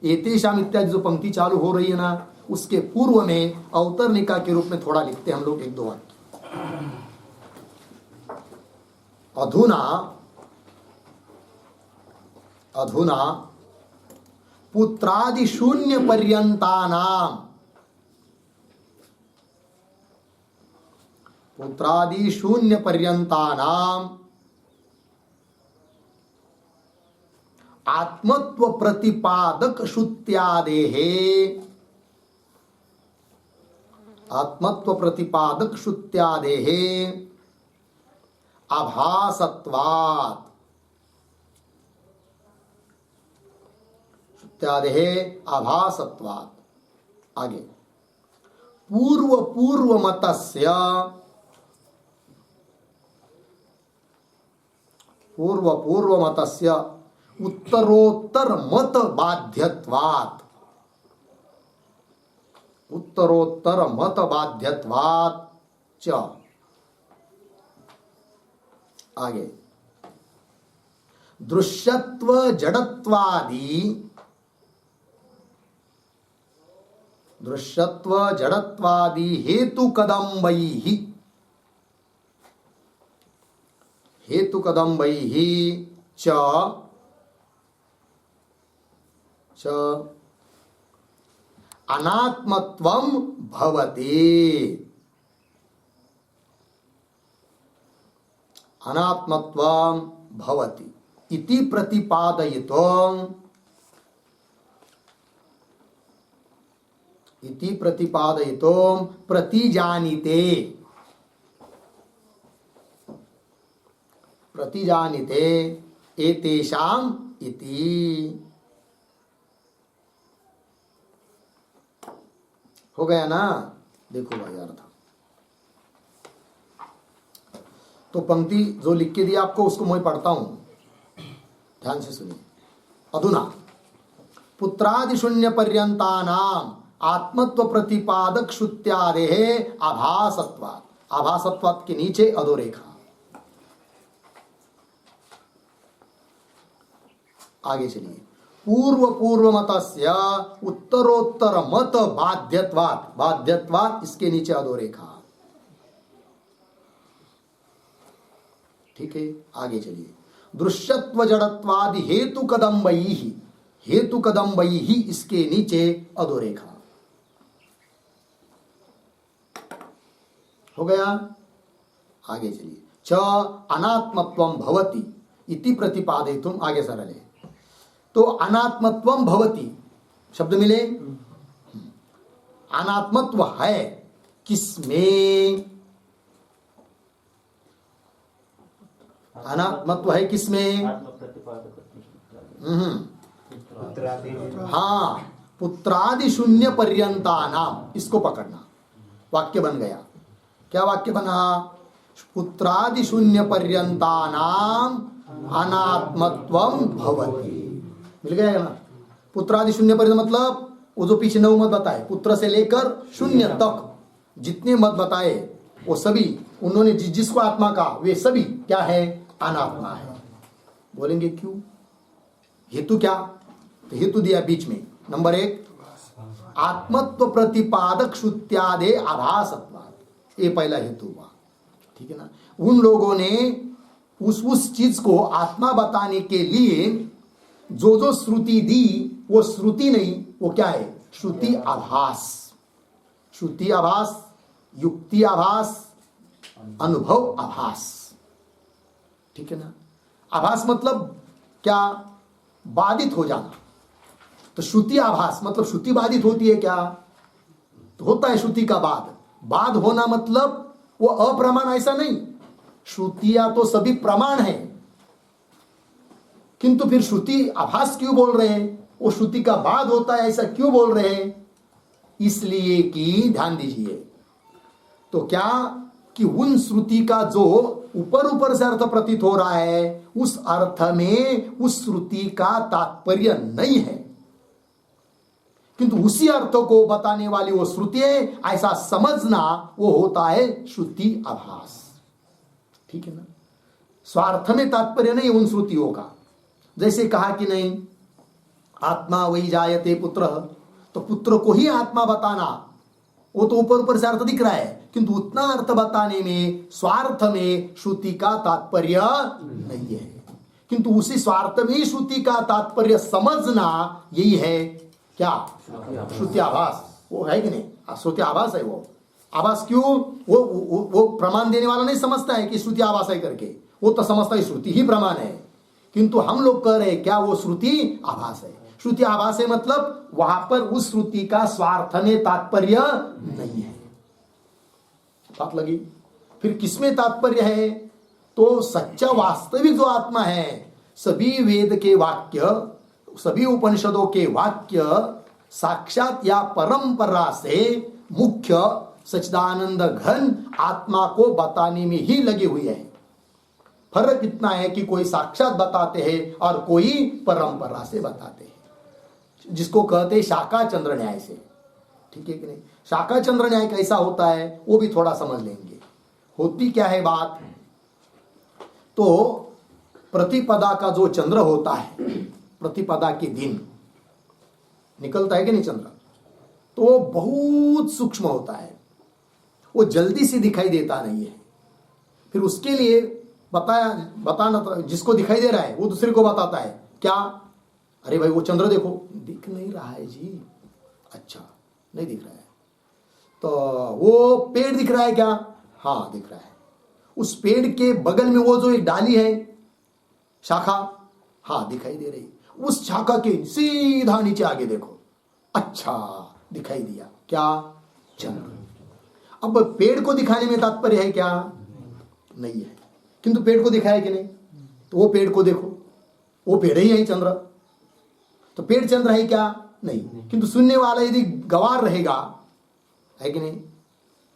एतेषाम इत्यादि जो पंक्ति चालू हो रही है ना, उसके पूर्व में अवतरणिका के रूप में थोड़ा लिखते हैं हम लोग, एक दो वाक्य। अधुना पुत्रादि शून्य पर्यंतानाम, पुत्रादि शून्य पर्यंतानाम आत्मत्व प्रतिपादक श्रुत्यादेहे, आत्मत्व प्रतिपादक श्रुत्यादेहे आभासत्वात्, श्रुत्यादेहे आभासत्वात्। आगे पूर्व मतस्य, पूर्व मतस्य उत्तरोत्तर मत बाध्यत्वात्, उत्तरोत्तर मत बाध्यत्वात् च। आगे दृश्यत्व जड़त्वादि, दृश्यत्व जड़त्वादि हेतु कदम्बैः, हेतु कदम्बैः च अनात्मत्वं भवति, अनात्मत्वं भवति इति प्रतिपादयितुम्, इति प्रतिपादयितुम् प्रतिजानीते, प्रतिजानीते एतेषाम् इति। हो गया ना? देखो भाई अर्थ, तो पंक्ति जो लिख के दिया आपको उसको मैं पढ़ता हूं, ध्यान से सुनिए। अधुना पुत्रादि शून्य पर्यंतानाम आत्मत्व प्रतिपादक श्रुत्यादेहे आभासत्वात्, आभासत्वात् के नीचे अधोरेखा। आगे चलिए। पूर्व मतस्य उत्तरोत्तर मत बाध्यत्वात्, बाध्यत्वात् इसके नीचे अधोरेखा। ठीक है, आगे चलिए। दृश्यत्व जड़त्वादि हेतु कदम्बैः, हेतु कदम्बैः इसके नीचे अधोरेखा। हो गया? आगे चलिए। च अनात्मत्वं भवति इति प्रतिपादयितुम्, आगे सरल है। तो अनात्मत्वम भवति शब्द मिले, अनात्मत्व है किसमें? अनात्मत्व है किसमें? हाँ, पुत्रादि शून्य पर्यंतानाम, इसको पकड़ना। वाक्य बन गया। क्या वाक्य बना? पुत्रादि शून्य पर्यंतानाम अनात्मत्वम भवति। मिल गया ना? पुत्रादि शून्य पर्यंत मतलब वो जो पीछे 9 मत बताए, पुत्र से लेकर शून्य तक जितने मत बताए वो सभी उन्होंने जिसको आत्मा कहा वे सभी क्या है? अनात्मा है। बोलेंगे क्यों? हेतु क्या? तो हेतु दिया बीच में, नंबर 1 आत्मत्व प्रतिपादक श्रुत्यादे आभासत्वात्, ये पहला हेतु हुआ। ठीक है ना? उन लोगों ने उस चीज को आत्मा बताने के लिए जो श्रुति दी वो श्रुति नहीं, वो क्या है? श्रुति आभास, श्रुति आभास, युक्ति आभास, अनुभव आभास। ठीक है ना? आभास मतलब क्या? बाधित हो जाना। तो श्रुति आभास मतलब श्रुति बाधित होती है क्या? तो होता है श्रुति का बाद। बाद होना मतलब वो अप्रमाण ऐसा नहीं, श्रुतियां तो सभी प्रमाण है, किंतु फिर श्रुति आभास क्यों बोल रहे हैं, वो श्रुति का बाद होता है ऐसा क्यों बोल रहे हैं? इसलिए कि ध्यान दीजिए, तो क्या कि उन श्रुति का जो ऊपर ऊपर से अर्थ प्रतीत हो रहा है, उस अर्थ में उस श्रुति का तात्पर्य नहीं है, किंतु उसी अर्थ को बताने वाली वो श्रुति है, ऐसा समझना वो होता है श्रुति आभास। ठीक है ना? स्वार्थ में तात्पर्य नहीं उन श्रुतियों का। जैसे कहा कि नहीं आत्मा वही जायते पुत्र, तो पुत्र को ही आत्मा बताना, वो तो ऊपर ऊपर से अर्थ दिख रहा है, किंतु उतना अर्थ बताने में स्वार्थ में श्रुति का तात्पर्य नहीं है, किंतु उसी स्वार्थ में श्रुति का तात्पर्य समझना यही है क्या? श्रुति आभास। वो है कि नहीं? श्रुति आभास है। वो आभास क्यों? वो प्रमाण देने वाला नहीं समझता है कि श्रुति आभास है करके, वो तो समझता है श्रुति ही प्रमाण है, किंतु हम लोग कह रहे हैं क्या वो श्रुति आभास है। श्रुति आभास है मतलब वहां पर उस श्रुति का स्वार्थ में तात्पर्य नहीं है। बात लगी? फिर किसमें तात्पर्य है? तो सच्चा वास्तविक जो आत्मा है, सभी वेद के वाक्य, सभी उपनिषदों के वाक्य साक्षात या परंपरा से मुख्य सच्चिदानंद घन आत्मा को बताने में ही लगे हुए हैं। फर्क इतना है कि कोई साक्षात बताते हैं और कोई परंपरा से बताते हैं, जिसको कहते हैं शाखा चंद्र न्याय से। ठीक है कि नहीं? शाखा चंद्र न्याय कैसा होता है वो भी थोड़ा समझ लेंगे। होती क्या है बात? तो प्रतिपदा का जो चंद्र होता है, प्रतिपदा के दिन निकलता है कि नहीं चंद्र, तो वो बहुत सूक्ष्म होता है, वो जल्दी से दिखाई देता नहीं है। फिर उसके लिए बताना जिसको दिखाई दे रहा है वो दूसरे को बताता है क्या? अरे भाई वो चंद्र देखो, दिख नहीं रहा है जी। अच्छा, नहीं दिख रहा है। तो वो पेड़ दिख रहा है क्या? हाँ दिख रहा है। उस पेड़ के बगल में वो जो एक डाली है, शाखा, हाँ दिखाई दे रही। उस शाखा के सीधा नीचे आगे देखो, अच्छा दिखाई दिया क्या? चंद्र। अब पेड़ को दिखाने में तात्पर्य है क्या? नहीं है, किंतु पेड़ को दिखाया कि नहीं? तो वो पेड़ को देखो, वो पेड़ ही है चंद्र। तो पेड़ चंद्र है क्या? नहीं, किंतु सुनने वाला यदि गवार रहेगा, है कि नहीं,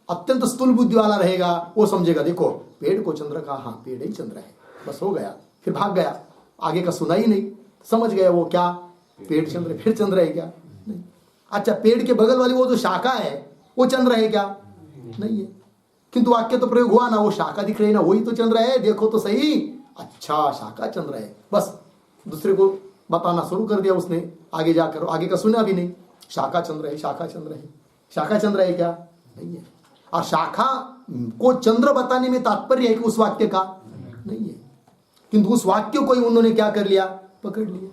अत्यंत स्थूल बुद्धि वाला रहेगा, वो समझेगा देखो पेड़ को चंद्र का, हाँ पेड़ ही चंद्र है, बस हो गया, फिर भाग गया, आगे का सुना ही नहीं, समझ गया वो क्या? पेड़ चंद्र, फिर चंद्र है क्या? नहीं। अच्छा, पेड़ के बगल वाली वो जो शाखा है वो चंद्र है क्या? नहीं है, किंतु वाक्य तो प्रयोग हुआ ना, वो शाखा दिख रही है ना, वही तो चंद्र है, देखो तो सही। अच्छा शाखा चंद्र है, बस दूसरे को बताना शुरू कर दिया उसने, आगे जाकर आगे का सुना भी नहीं, शाखा चंद्र है, शाखा चंद्र है। शाखा चंद्र है क्या? नहीं है। और शाखा को चंद्र बताने में तात्पर्य है कि उस वाक्य का नहीं है, किंतु उस वाक्य को ही उन्होंने क्या कर लिया? पकड़ लिया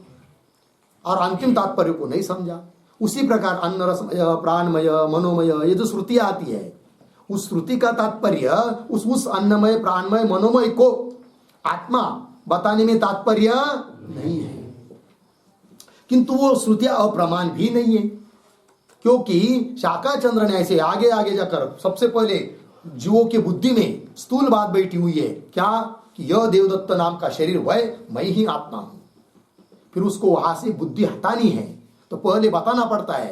और अंतिम तात्पर्य को नहीं समझा। उसी प्रकार अन्न रसमय प्राणमय मनोमय, ये जो श्रुति आती है, उस श्रुति का तात्पर्य उस अन्नमय प्राणमय मनोमय को आत्मा बताने में तात्पर्य नहीं है, किंतु वो श्रुतियां अप्रमाण भी नहीं है, क्योंकि शाखा चंद्र न्याय से आगे आगे जाकर सबसे पहले जीवों की बुद्धि में स्थूल बात बैठी हुई है क्या? कि यह देवदत्त नाम का शरीर वह मैं ही आत्मा हूं। फिर उसको वहां से बुद्धि हटानी है तो पहले बताना पड़ता है।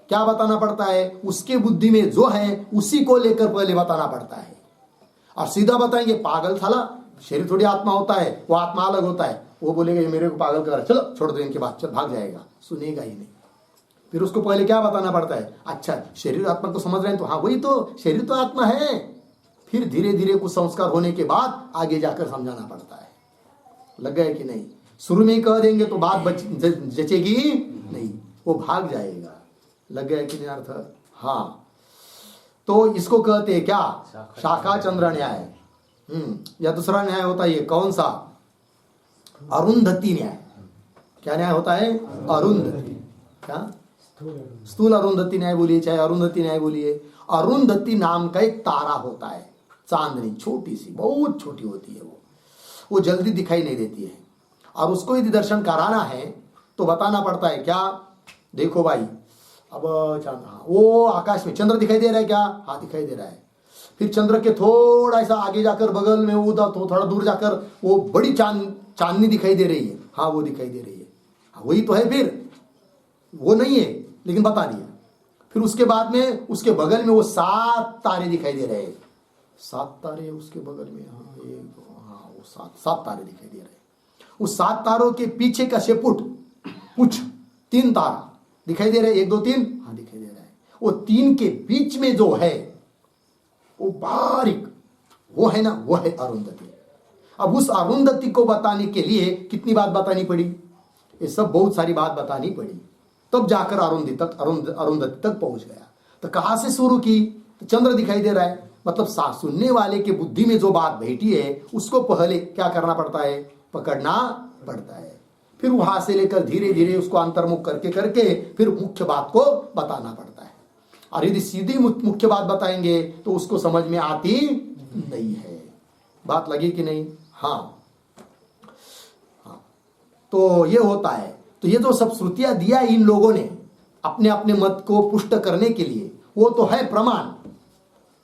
क्या बताना पड़ता है? उसके बुद्धि में जो है उसी को लेकर पहले बताना पड़ता है। और सीधा बताएंगे पागल थाला, शरीर थोड़ी आत्मा होता है, वो आत्मा अलग होता है, वो बोलेगा ये मेरे को पागल कर, चलो छोड़ दो इनके बाद, चल भाग जाएगा, सुनेगा ही नहीं। फिर उसको पहले क्या बताना पड़ता है? अच्छा शरीर आत्मा को समझ रहे हैं तो हाँ वही तो शरीर तो आत्मा है। फिर धीरे धीरे कुछ संस्कार होने के बाद आगे जाकर समझाना पड़ता है। लग गया कि नहीं? शुरू में ही कह देंगे तो बात जचेगी नहीं, वो भाग जाएगा। लग गया कि नहीं अर्थ? हाँ, तो इसको कहते हैं क्या? शाखा चंद्र न्याय। या दूसरा न्याय होता है ये कौन सा? अरुंधति न्याय। क्या न्याय होता है? अरुंधति। क्या? स्थूल अरुंधति न्याय बोलिए चाहे अरुंधति न्याय बोलिए। अरुंधति नाम का एक तारा होता है, चांदनी, छोटी सी, बहुत छोटी होती है, वो जल्दी दिखाई नहीं देती है। और उसको यदि दर्शन कराना है तो बताना पड़ता है क्या? देखो भाई अब चंद्र, हाँ, वो आकाश में चंद्र दिखाई दे रहा है क्या? हाँ दिखाई दे रहा है। फिर चंद्र के थोड़ा ऐसा आगे जाकर बगल में वो तो थोड़ा दूर जाकर वो बड़ी चांदनी दिखाई दे रही है। हाँ वो दिखाई दे रही है, हाँ, वही तो है। फिर वो नहीं है लेकिन बता दिया। फिर उसके बाद में उसके बगल में वो 7 तारे दिखाई दे रहे हैं। 7 तारे उसके बगल में, हाँ वो 7 तारे दिखाई दे रहे हैं। उस 7 तारों के पीछे का शेपुट पुछ 3 तारा दिखाई दे रहे हैं। 1 2 3, हाँ दिखाई दे रहा है। वो 3 के बीच में जो है वो बारीक, वो है ना, वो है अरुंधति। अब उस अरुंधति को बताने के लिए कितनी बात बतानी पड़ी? ये सब बहुत सारी बात बतानी पड़ी, तब जाकर अरुंधति तक पहुंच गया। तो कहां से शुरू की? तो चंद्र दिखाई दे रहा है, मतलब सुनने वाले के बुद्धि में जो बात बैठी है उसको पहले क्या करना पड़ता है? पकड़ना पड़ता है। फिर वहां से लेकर धीरे धीरे उसको अंतर्मुख करके करके फिर मुख्य बात को बताना पड़ता है। और यदि सीधी मुख्य बात बताएंगे तो उसको समझ में आती नहीं है। बात लगी कि नहीं? हाँ, तो ये होता है। तो ये जो सब श्रुतियां दिया इन लोगों ने अपने अपने मत को पुष्ट करने के लिए, वो तो है प्रमाण,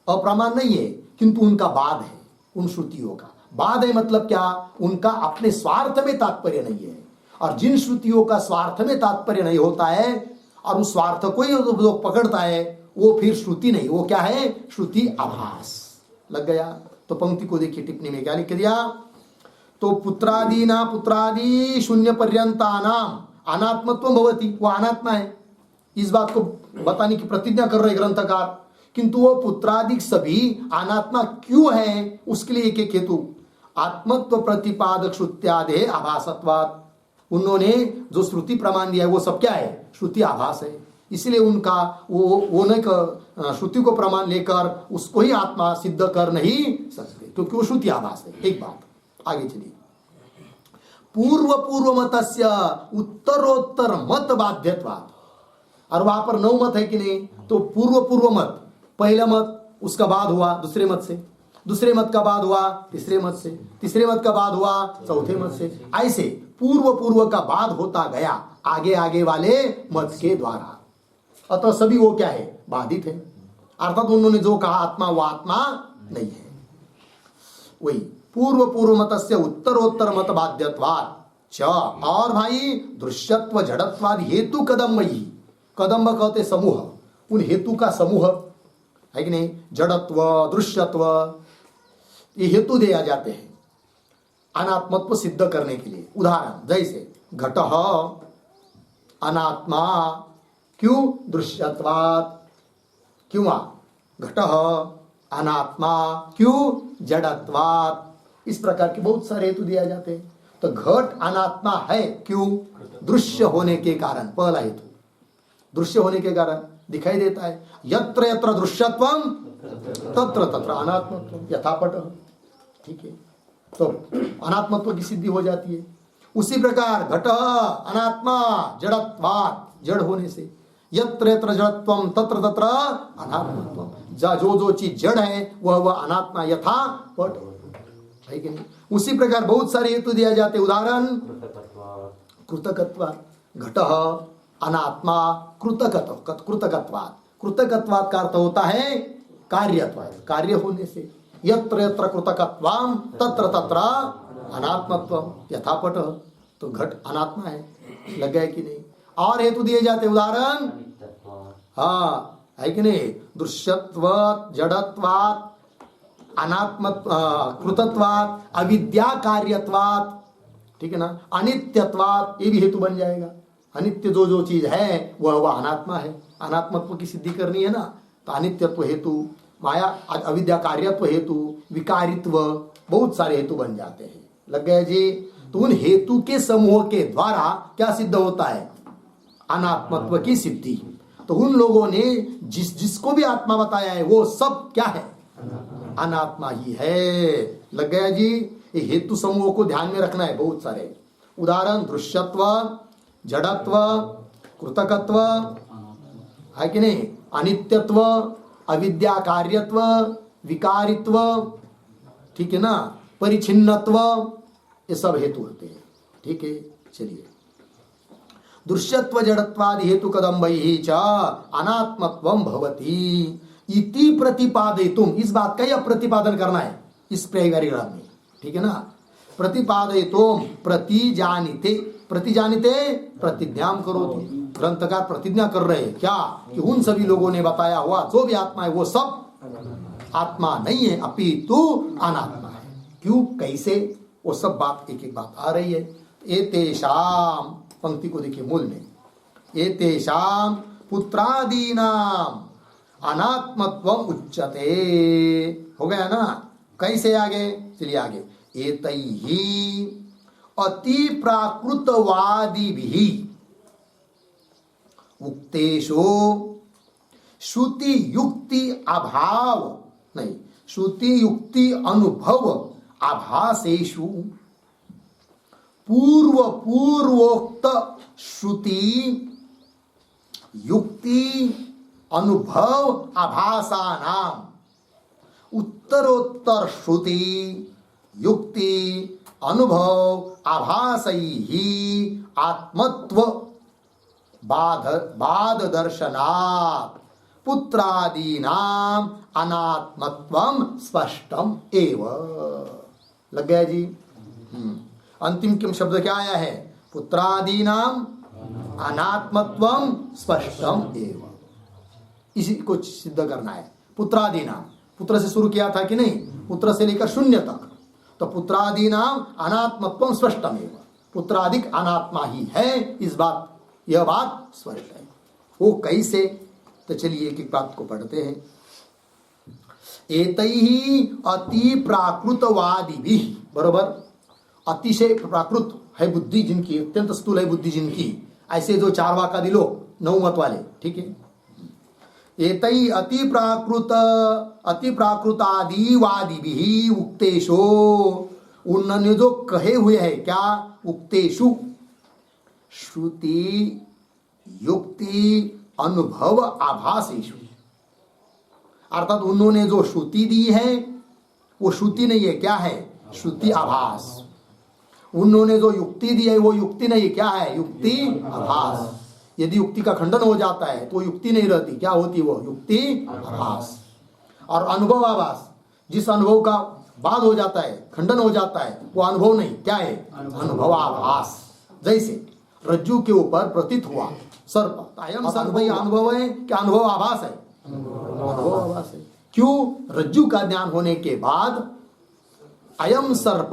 अप्रमाण नहीं है, किंतु उनका वाद है। उन श्रुतियों का वाद है, मतलब क्या? उनका अपने स्वार्थ में तात्पर्य नहीं है। और जिन श्रुतियों का स्वार्थ में तात्पर्य नहीं होता है और उस स्वार्थ को ही जो पकड़ता है वो फिर श्रुति नहीं, वो क्या है? श्रुति आभास। लग गया? तो पंक्ति को देखिए, टिप्पणी में क्या लिख दिया? तो पुत्रादि शून्य पर्यंतानाम अनात्मत्व भवति, वो अनात्मा है। इस बात को बताने की प्रतिज्ञा कर रहे ग्रंथकार, किंतु वो पुत्रादि सभी अनात्मा क्यों है? उसके लिए एक एक हेतु। आत्मत्व प्रतिपादक श्रुत्यादे आभासत्वात्, उन्होंने जो श्रुति प्रमाण दिया है वो सब क्या है? श्रुति आभास है। इसलिए उनका वो नहीं, श्रुति को प्रमाण लेकर उसको ही आत्मा सिद्ध कर नहीं सकते, क्योंकि वो श्रुति आभास है। एक बात, आगे चलिए। पूर्व मतस्य उत्तरोत्तर मत बाध्यत्वात्, और वहां पर 9 मत है कि नहीं? तो पूर्व मत, पहला मत उसका बाद हुआ दूसरे मत से, दूसरे मत का बाद हुआ तीसरे मत से, तीसरे मत का बाद हुआ चौथे मत से, ऐसे पूर्व का बाद होता गया आगे आगे वाले मत के द्वारा। अतः सभी वो क्या है? बाधित है। अर्थात उन्होंने जो कहा आत्मा वो आत्मा नहीं है। वही पूर्व मतस्य उत्तरोत्तर मत बाध्यत्वात् च, और भाई दृश्यत्व जड़त्वाद हेतु कदम्बयी, कदम्ब कहते समूह, उन हेतु का समूह है कि नहीं? जड़त्व दृश्यत्व ये हेतु दिया जाते हैं अनात्मत्व सिद्ध करने के लिए। उदाहरण जैसे घटः अनात्मा, क्यों? दृश्यत्वात्। क्यों? घटः अनात्मा, क्यों? जड़त्वात्। इस प्रकार के बहुत सारे हेतु दिया जाते हैं। तो घट अनात्मा है, क्यों? दृश्य होने के कारण, पहला हेतु दृश्य होने के कारण दिखाई देता है। यत्र यत्र दृश्यत्वम तत्र तत्र अनात्मत्वम यथापट, ठीक है? तो अनात्मत्व की सिद्धि हो जाती है। उसी प्रकार घट अनात्मा जड़त्वात्, जड़ होने से, यत्र यत्र जड़त्वम तत्र तत्र अनात्मत्वम, जो चीज जड़ है वह अनात्मा यथापट है कि नहीं? उसी प्रकार बहुत सारे हेतु दिया जाते। उदाहरण कृतकत्वात्, घटः अनात्मा कृतकत्वात्, कृतकत्वात् का अर्थ होता है कार्यत्वात्, कार्य होने से। यत्र यत्र कृतकत्वाम तत्र तत्र अनात्मत्वम यथापट, तो घट अनात्मा है। लग गया कि नहीं? और हेतु दिए जाते। उदाहरण, हाँ है कि नहीं? दृश्यत्वात् जड़त्वात् अनात्मत्व कृतत्वात् अविद्या कार्यत्वात्, ठीक है ना? अनित्यत्वात्, ये भी हेतु बन जाएगा। अनित्य जो चीज है वह अनात्मा है। अनात्मत्व की सिद्धि करनी है ना, तो अनित्यत्व हेतु, माया अविद्या कार्यत्व हेतु, विकारित्व, बहुत सारे हेतु बन जाते हैं। लग गए जी? तो उन हेतु के समूह के द्वारा क्या सिद्ध होता है? अनात्मत्व की सिद्धि। तो उन लोगों ने जिसको भी आत्मा बताया है वो सब क्या है? अनात्मा ही है। लग गया जी? ये हेतु समूह को ध्यान में रखना है, बहुत सारे। उदाहरण दृश्यत्व, जड़त्व, कृतकत्व है कि नहीं? अनित्यत्व, अविद्या कार्यत्व, विकारित्व, ठीक है ना? परिच्छिन्नत्व, ये सब हेतु होते हैं। ठीक है, चलिए। दृश्यत्व जड़त्वादि हेतु कदम्बैः च अनात्मत्वं भवति इति प्रतिपादयितुम, इस बात का यह प्रतिपादन करना है इस पैराग्राफ में, ठीक है ना। प्रतिपादयितुम प्रतिजानिते, प्रतिजानिते प्रतिज्ञा करोति, ग्रंथकार प्रतिज्ञा कर रहे हैं क्या कि उन सभी लोगों ने बताया हुआ जो भी आत्मा है वो सब आत्मा नहीं है अपितु अनात्मा है। क्यों, कैसे, वो सब बात एक एक बात आ रही है। एतेषाम, पंक्ति को देखिए मूल में, एतेषाम पुत्रादीनाम अनात्मत्वम उच्यते, हो गया ना। कैसे आगे, चलिए आगे, एतैहि अति प्राकृतवादिभिः उक्तेषु श्रुति युक्ति अभाव, नहीं, श्रुति युक्ति अनुभव आभासेषु पूर्वोक्त श्रुति युक्ति अनुभव आभासानाम उत्तरोत्तर श्रुति युक्ति अनुभव आभासैः आत्मत्व बाध दर्शनात् पुत्रादीनाम अनात्मत्वम स्पष्टम एव। लग गया जी। अंतिम किम शब्द क्या आया है, पुत्रादीनाम अनात्मत्वम स्पष्टम एव, इसी को सिद्ध करना है। पुत्रादीनाम, पुत्र से शुरू किया था कि नहीं, पुत्र से लेकर शून्य तक, तो पुत्रादीनाम अनात्मत्वम स्पष्टम एव, पुत्रादिक अनात्मा ही है, इस बात, यह बात स्पष्ट है। वो कैसे, तो चलिए एक एक बात को पढ़ते हैं। एतैहि अति प्राकृतवादिभिः, बरोबर, अतिशय प्राकृत है बुद्धि जिनकी, अत्यंत स्थूल है बुद्धि जिनकी, ऐसे जो चार्वाकादि लोग, नौमत वाले, ठीक है। एतैहि अति प्राकृतादिवादिभिः उक्तेषु, उन्होंने जो कहे हुए हैं क्या, उक्तेषु श्रुति युक्ति अनुभव आभासेषु, अर्थात उन्होंने जो श्रुति दी है वो श्रुति नहीं है, क्या है, श्रुति आभास। उन्होंने जो युक्ति दी है वो युक्ति नहीं, क्या है, युक्ति आभास। यदि युक्ति का खंडन हो जाता है तो युक्ति नहीं रहती, क्या होती वो, युक्ति आभास। और अनुभव आभास, जिस अनुभव का बाद हो जाता है, खंडन हो जाता है, वो अनुभव नहीं, क्या है, अनुभव आभास। जैसे रज्जु के ऊपर प्रतीत हुआ सर्प, अयम सर्प अनुभव है क्या, अनुभव आभास है, अनुभव आभास है। क्यों, रज्जु का ज्ञान होने के बाद अयम सर्प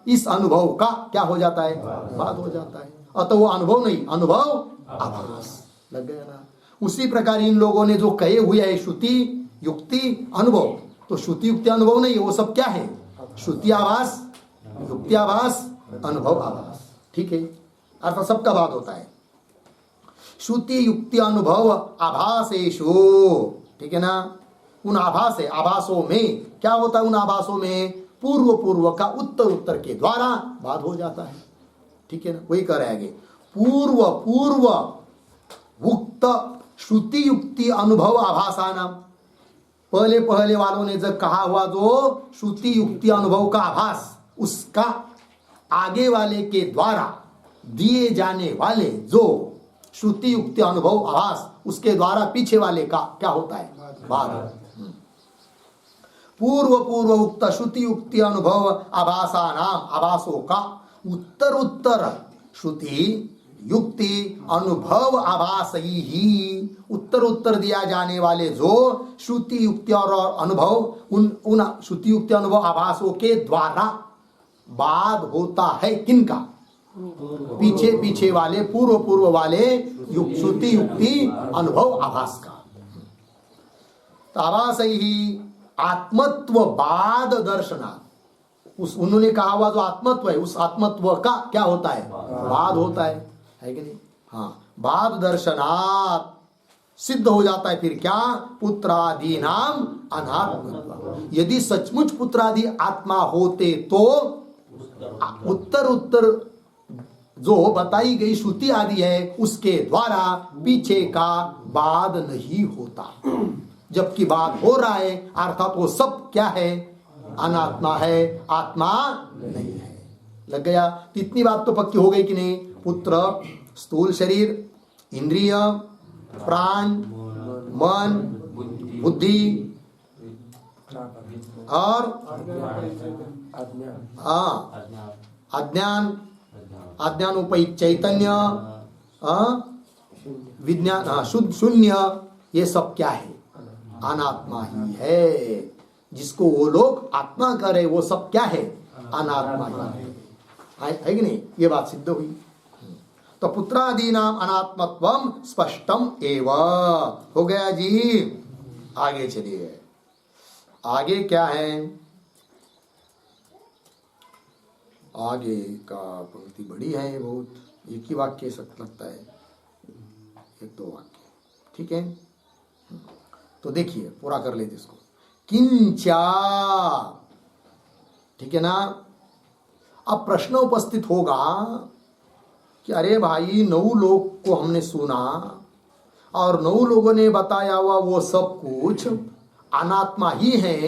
इस अनुभव का क्या हो जाता है, बाद हो जाता है, अतः वो अनुभव नहीं, अनुभव आभास। लग गया ना। उसी प्रकार इन लोगों ने जो कहे हुए है श्रुति युक्ति अनुभव, तो श्रुति युक्ति अनुभव नहीं है, वो सब क्या है, श्रुति आभास युक्ति आभास अनुभव आभास, ठीक है, अर्थात सबका बाद होता है। श्रुति युक्ति अनुभव आभासेषु, ठीक है ना। उन आभास है, आभासों में क्या होता है, उन आभासों में पूर्व का उत्तर के द्वारा बाद हो जाता है, ठीक है ना। वही कह रहे हैं, पूर्व उक्त श्रुति युक्ति अनुभव आभासानाम, पहले वालों ने जब कहा हुआ जो श्रुति युक्ति अनुभव का आभास, उसका आगे वाले के द्वारा दिए जाने वाले जो श्रुति युक्ति अनुभव आभास, उसके द्वारा पीछे वाले का क्या होता है, बाद। पूर्व उक्त श्रुति युक्ति अनुभव आभासानाम, आभासों का उत्तर श्रुति युक्ति अनुभव आभासैहि, उत्तर दिया जाने वाले जो श्रुति युक्ति और अनुभव, उन श्रुति युक्ति अनुभव आभासों के द्वारा बाद होता है, किनका, पीछे वाले पूर्व वाले श्रुति युक्ति अनुभव आभास का। आभासैहि आत्मत्व बाद दर्शना, उस उन्होंने कहा हुआ जो आत्मत्व है, उस आत्मत्व का क्या होता है, बाद होता है कि नहीं। हाँ, बाद दर्शनात् सिद्ध हो जाता है फिर क्या, पुत्रादि नाम अनात्मत्व। यदि सचमुच पुत्रादि आत्मा होते तो उत्तर जो बताई गई श्रुति आदि है उसके द्वारा पीछे का बाद नहीं होता, जबकि बाद हो रहा है, अर्थात वो सब क्या है, अनात्मा है, आत्मा नहीं है। लग गया। तो इतनी बात तो पक्की हो गई कि नहीं, पुत्र स्थूल शरीर, इंद्रिय, प्राण, मन, बुद्धि और अज्ञान, अज्ञान उपयुक्त चैतन्य, विज्ञान, शुद्ध शून्य, ये सब क्या है? अनात्मा ही है। जिसको वो लोग आत्मा करे वो सब क्या है? अनात्मा ही है कि नहीं? ये बात सिद्ध हुई। तो पुत्रादि नाम अनात्मत्वम स्पष्टम एव हो गया जी। आगे चलिए, आगे क्या है? आगे का पंक्ति बड़ी है बहुत, एक ही वाक्य सख्त लगता है, एक दो वाक्य, ठीक है। तो देखिए पूरा कर लेते इसको। किंचा, ठीक है ना। अब प्रश्न उपस्थित होगा कि अरे भाई 9 लोग को हमने सुना और 9 लोगों ने बताया हुआ वो सब कुछ अनात्मा ही है,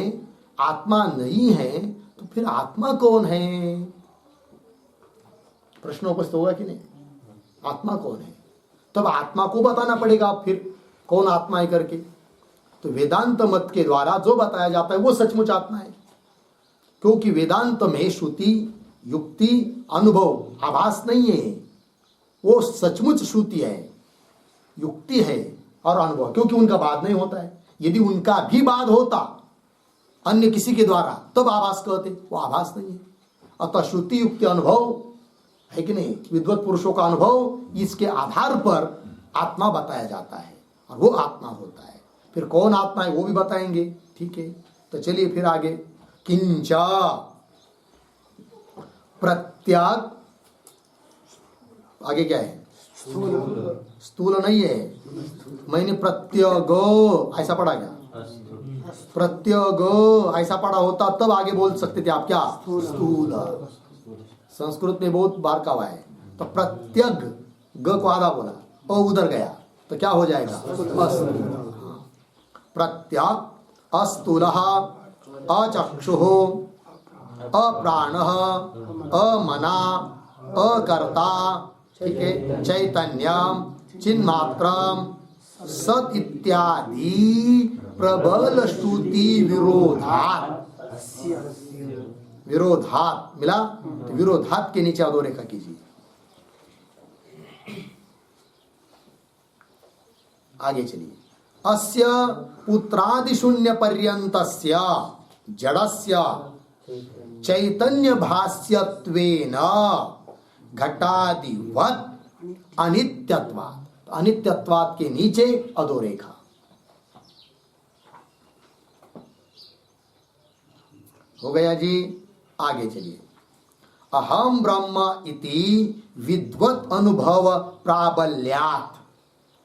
आत्मा नहीं है, तो फिर आत्मा कौन है? प्रश्न उपस्थित होगा कि नहीं? आत्मा कौन है? तब आत्मा को बताना पड़ेगा फिर कौन आत्मा है करके। तो वेदांत मत के द्वारा जो बताया जाता है वो सचमुच आत्मा है, क्योंकि वेदांत में श्रुति, युक्ति, अनुभव, आभास नहीं है, वो सचमुच श्रुति है, युक्ति है और अनुभव, क्योंकि उनका बाद नहीं होता है। यदि उनका भी बाद होता अन्य किसी के द्वारा तब आभास कहते, वो आभास नहीं है। अतः श्रुति, युक्ति, अनुभव है कि नहीं, विद्वत पुरुषों का अनुभव, इसके आधार पर आत्मा बताया जाता है और वो आत्मा होता है। फिर कौन आत्मा है वो भी बताएंगे, ठीक है। तो चलिए फिर आगे। किंचा प्रत्याग, आगे क्या है? स्थूल नहीं है, मैंने प्रत्यग ऐसा पढ़ा क्या? प्रत्यग ऐसा पढ़ा होता तब आगे बोल सकते थे आप, क्या? स्थूल। संस्कृत में बहुत बार का हुआ है। तो प्रत्यग, ग को आधा बोला, अ उधर गया तो क्या हो जाएगा? अस्थूल। प्रत्यग अस्थूल, अचक्षु, अप्राण, अमना, अकर्ता, ठीक है, चैतन्यम, चिन्मात्रम, सत इत्यादि प्रबल श्रुति विरोधात, विरोधात मिला तो विरोधात के नीचे अधोरेखा कीजिए। आगे चलिए। अस्य पुत्रादि शून्य पर्यन्तस्य जड़स्य चैतन्य भाष्यत्वेन घटादिवत् अनित्यत्वात्, अनित्यत्वात् के नीचे अधोरेखा। हो गया जी। आगे चलिए। अहम ब्रह्म इति विद्वत अनुभव प्राबल्यात्,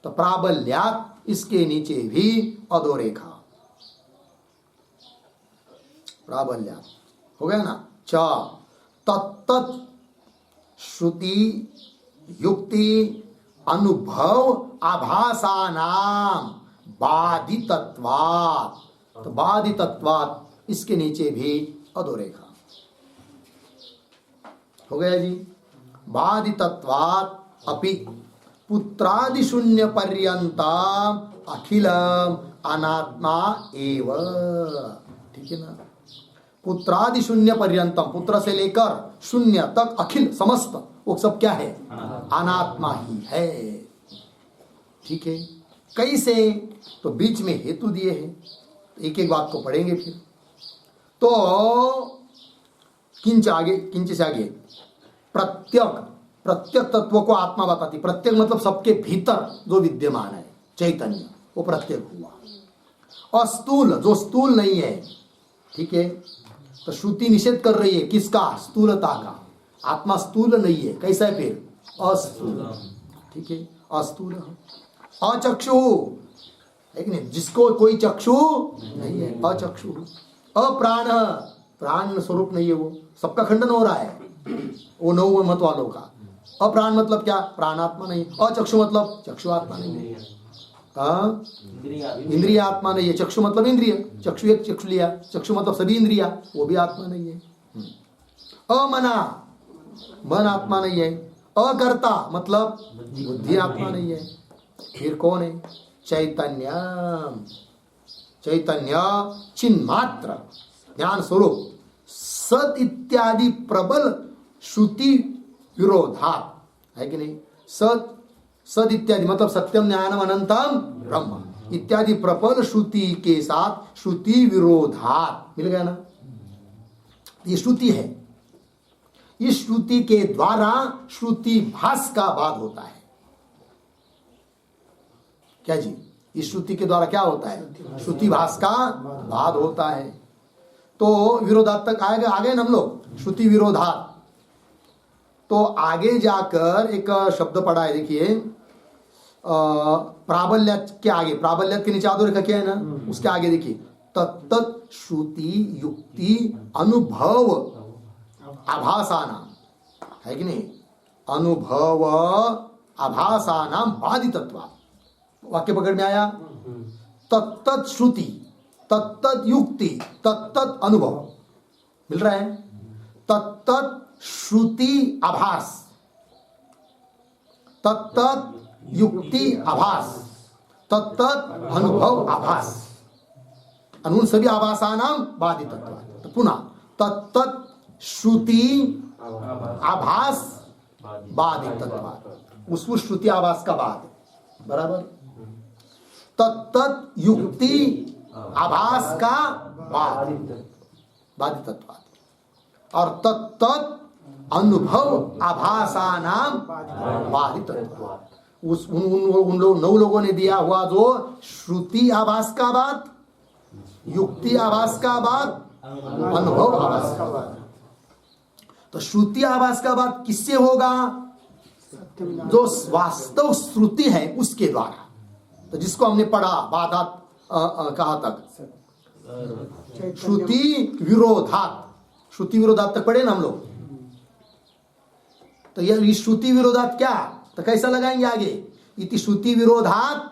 तो प्राबल्यात् इसके नीचे भी अधोरेखा। प्राबल्यात् हो गया ना। च तत्तत् श्रुति, युक्ति, अनुभव आभासानाम बाधितत्वात्, तो बाधितत्वात् इसके नीचे भी अधोरेखा। हो गया जी। बाधितत्वात् अपि पुत्रादि शून्य पर्यंत अखिल अनात्मा एव, ठीक है ना। पुत्रादि शून्य पर्यंतम, पुत्र से लेकर शून्य तक अखिल समस्त वो सब क्या है? अनात्मा ही है, ठीक है। कैसे? तो बीच में हेतु दिए हैं, एक एक बात को पढ़ेंगे फिर। तो किंच आगे, किंच से आगे प्रत्यक, प्रत्यक तत्व को आत्मा बताती। प्रत्यक मतलब सबके भीतर जो विद्यमान है चैतन्य, वो प्रत्यक हुआ। अस्थूल जो स्थूल नहीं है, ठीक है। तो श्रुति निषेध कर रही है किसका? स्थूलता का। आत्मा स्थूल नहीं है, कैसा है फिर? अस्थूल, ठीक है। अस्थूल। अचक्षु है कि नहीं, जिसको कोई चक्षु नहीं है, अचक्षु। अप्राण, प्राण स्वरूप नहीं है, वो सबका खंडन हो रहा है वो 9 मत वालों का। अप्राण मतलब क्या? प्राणात्मा नहीं। अचक्षु मतलब चक्षु आत्मा नहीं है, इंद्रिय आत्मा नहीं है। चक्षु मतलब इंद्रिय, चक्षु एक चक्षु लिया, चक्षु मतलब सभी इंद्रिया, वो भी आत्मा नहीं है। अमना, मन आत्मा नहीं है। अकर्ता मतलब बुद्धि आत्मा नहीं है। फिर कौन है? चैतन्य, चैतन्य चिन्मात्र ज्ञान स्वरूप सत इत्यादि प्रबल श्रुति विरोधात, है कि नहीं? सत, सद इत्यादि मतलब सत्यम ज्ञानम अनंतम ब्रह्म इत्यादि प्रबल श्रुति के साथ श्रुति विरोधात, मिल गया ना? ये श्रुति है, इस श्रुति के द्वारा श्रुति भास का बाध होता है। क्या जी? इस श्रुति के द्वारा क्या होता है? श्रुति भास का बाध होता है। तो विरोधात तक आएगा, आ गए ना हम लोग, श्रुति विरोधात। तो आगे जाकर एक शब्द पढ़ा है, देखिए प्राबल्य के आगे, प्राबल्य के नीचे आधो रेखा क्या है ना, उसके आगे देखिए तत्त श्रुति युक्ति अनुभव आभासानाम, है कि नहीं? अनुभव आभासानाम बाधितत्वा, वाक्य पकड़ में आया? तत्त श्रुति, तत्त युक्ति, तत्त अनुभव, मिल रहा है? तत्त श्रुति आभास, तत्त युक्ति आभास, तत्त अनुभव आभास, अनु सभी आभासानाम बाधितत्वात्। तो पुनः तत्त श्रुति आभास बाधितत्वात्, उस श्रुति आभास का बाद बराबर। तत्त युक्ति आभास का बाद बाधितत्वात्, और तत्त अनुभव आभासानाम बाधितत्वात्। उन लोग 9 लोगों ने दिया हुआ जो श्रुति आभास का बात, युक्ति आभास का बात, अनुभव आभास का बात। तो श्रुति आभास का बात किससे होगा? जो वास्तव श्रुति है उसके द्वारा। तो जिसको हमने पढ़ा बाधा कहा तक, श्रुति विरोधात, श्रुति विरोधात तक पढ़े ना हम लोग। तो यह श्रुति विरोधात क्या, तो कैसा लगाएंगे आगे? इति श्रुति विरोधात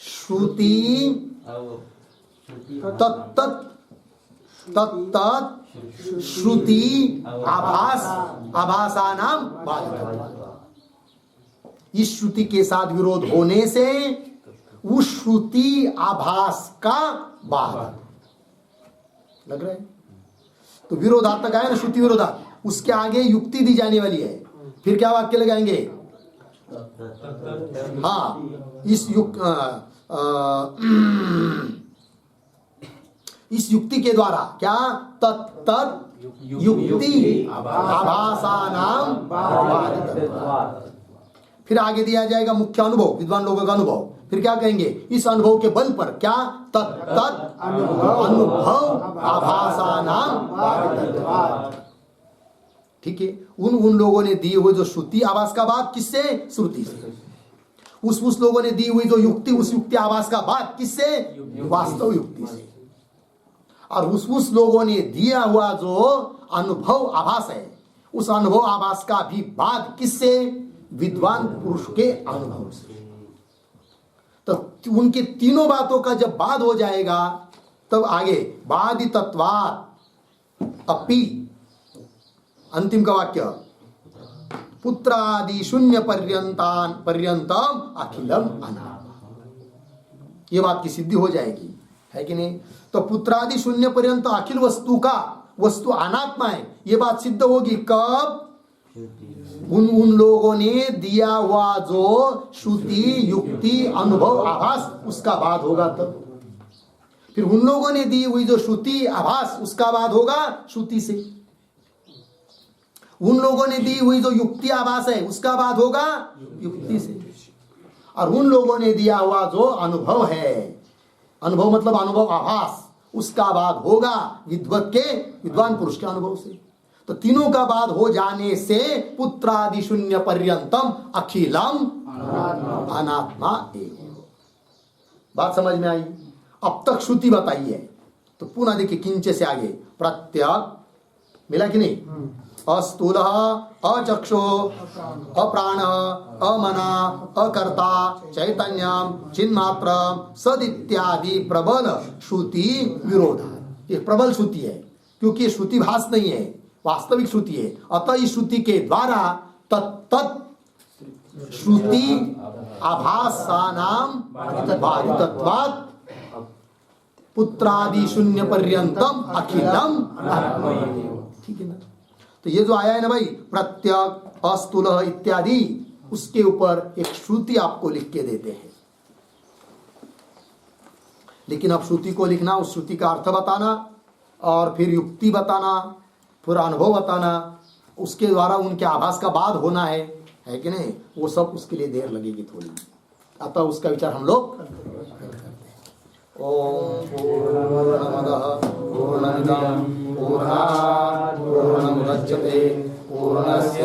श्रुति तत्त तत्त श्रुति आभास आभासानाम बाधितत्वात्। इस श्रुति के साथ विरोध होने से उस श्रुति आभास का बाध लग रहा है। तो विरोधात तक आया ना, श्रुति विरोधात, उसके आगे युक्ति दी जाने वाली है। फिर क्या वाक्य लगाएंगे? हाँ, इस युक्ति के द्वारा क्या? तत्त युक्ति आभासानाम बाधितत्वात्। फिर आगे दिया जाएगा मुख्य अनुभव, विद्वान लोगों का अनुभव। फिर क्या कहेंगे? इस अनुभव के बल पर क्या? तत्त अनुभव आभासानाम बाधितत्वात्। ठीक है, उन लोगों ने दी हुई जो श्रुति आभास का बात किससे? श्रुति से। उस लोगों ने दी हुई जो युक्ति, उस युक्ति आभास का बात किससे? वास्तव युक्ति से। और उस लोगों ने दिया हुआ जो अनुभव आभास है, उस अनुभव आभास का भी बाद किससे? विद्वान पुरुष के अनुभव से। तो उनके तीनों बातों का जब बाद हो जाएगा तब आगे बाधितत्वात् अपि, अंतिम का वाक्य, पुत्रादि शून्य पर्यंतम अखिलम अनात्मा, ये बात की सिद्धि हो जाएगी, है कि नहीं? तो पुत्रादि शून्य पर्यंत अखिल वस्तु अनात्मा है, ये बात सिद्ध होगी कब? उन लोगों ने दिया हुआ जो श्रुति युक्ति अनुभव आभास उसका बाद होगा तब। फिर उन लोगों ने दी हुई जो श्रुति आभास उसका बाद होगा श्रुति से। उन लोगों ने दी हुई जो युक्ति आभास है उसका बाद होगा युक्ति से। और उन लोगों ने दिया हुआ जो अनुभव है, अनुभव मतलब अनुभव आभास, उसका बाद होगा विद्वान पुरुष के अनुभव से। तो तीनों का बाद हो जाने से पुत्रादि शून्य पर्यंतम अखिलम अनात्मा एव। बात समझ में आई? अब तक श्रुति बताई है, तो पुनः देखिए किंचे से आगे प्रत्यक मिला कि नहीं? अस्थूल अचक्षु अप्राण अमना अकर्ता चैतन्यम चिन्मात्र सद इत्यादि प्रबल श्रुति विरोधा। ये प्रबल श्रुति है क्योंकि ये श्रुति भास नहीं है, वास्तविक श्रुति है। अतः इस श्रुति के द्वारा तत्तत् श्रुति आभासानाम बाधितत्वात् पुत्रादि शून्य पर्यंतम अखिलम। ठीक है ना। तो ये जो आया है ना भाई, प्रत्यक अस्तुलह इत्यादि, उसके ऊपर एक श्रुति आपको लिख के देते हैं। लेकिन अब श्रुति को लिखना, उस श्रुति का अर्थ बताना और फिर युक्ति बताना, फिर अनुभव बताना, उसके द्वारा उनके आभास का बाद होना है कि नहीं, वो सब उसके लिए देर लगेगी थोड़ी। अतः उसका विचार हम लोग करते हैं। ओम पूर्णमदः पूर्णमिदं पूर्णात् पूर्णमुदच्यते पूर्णस्य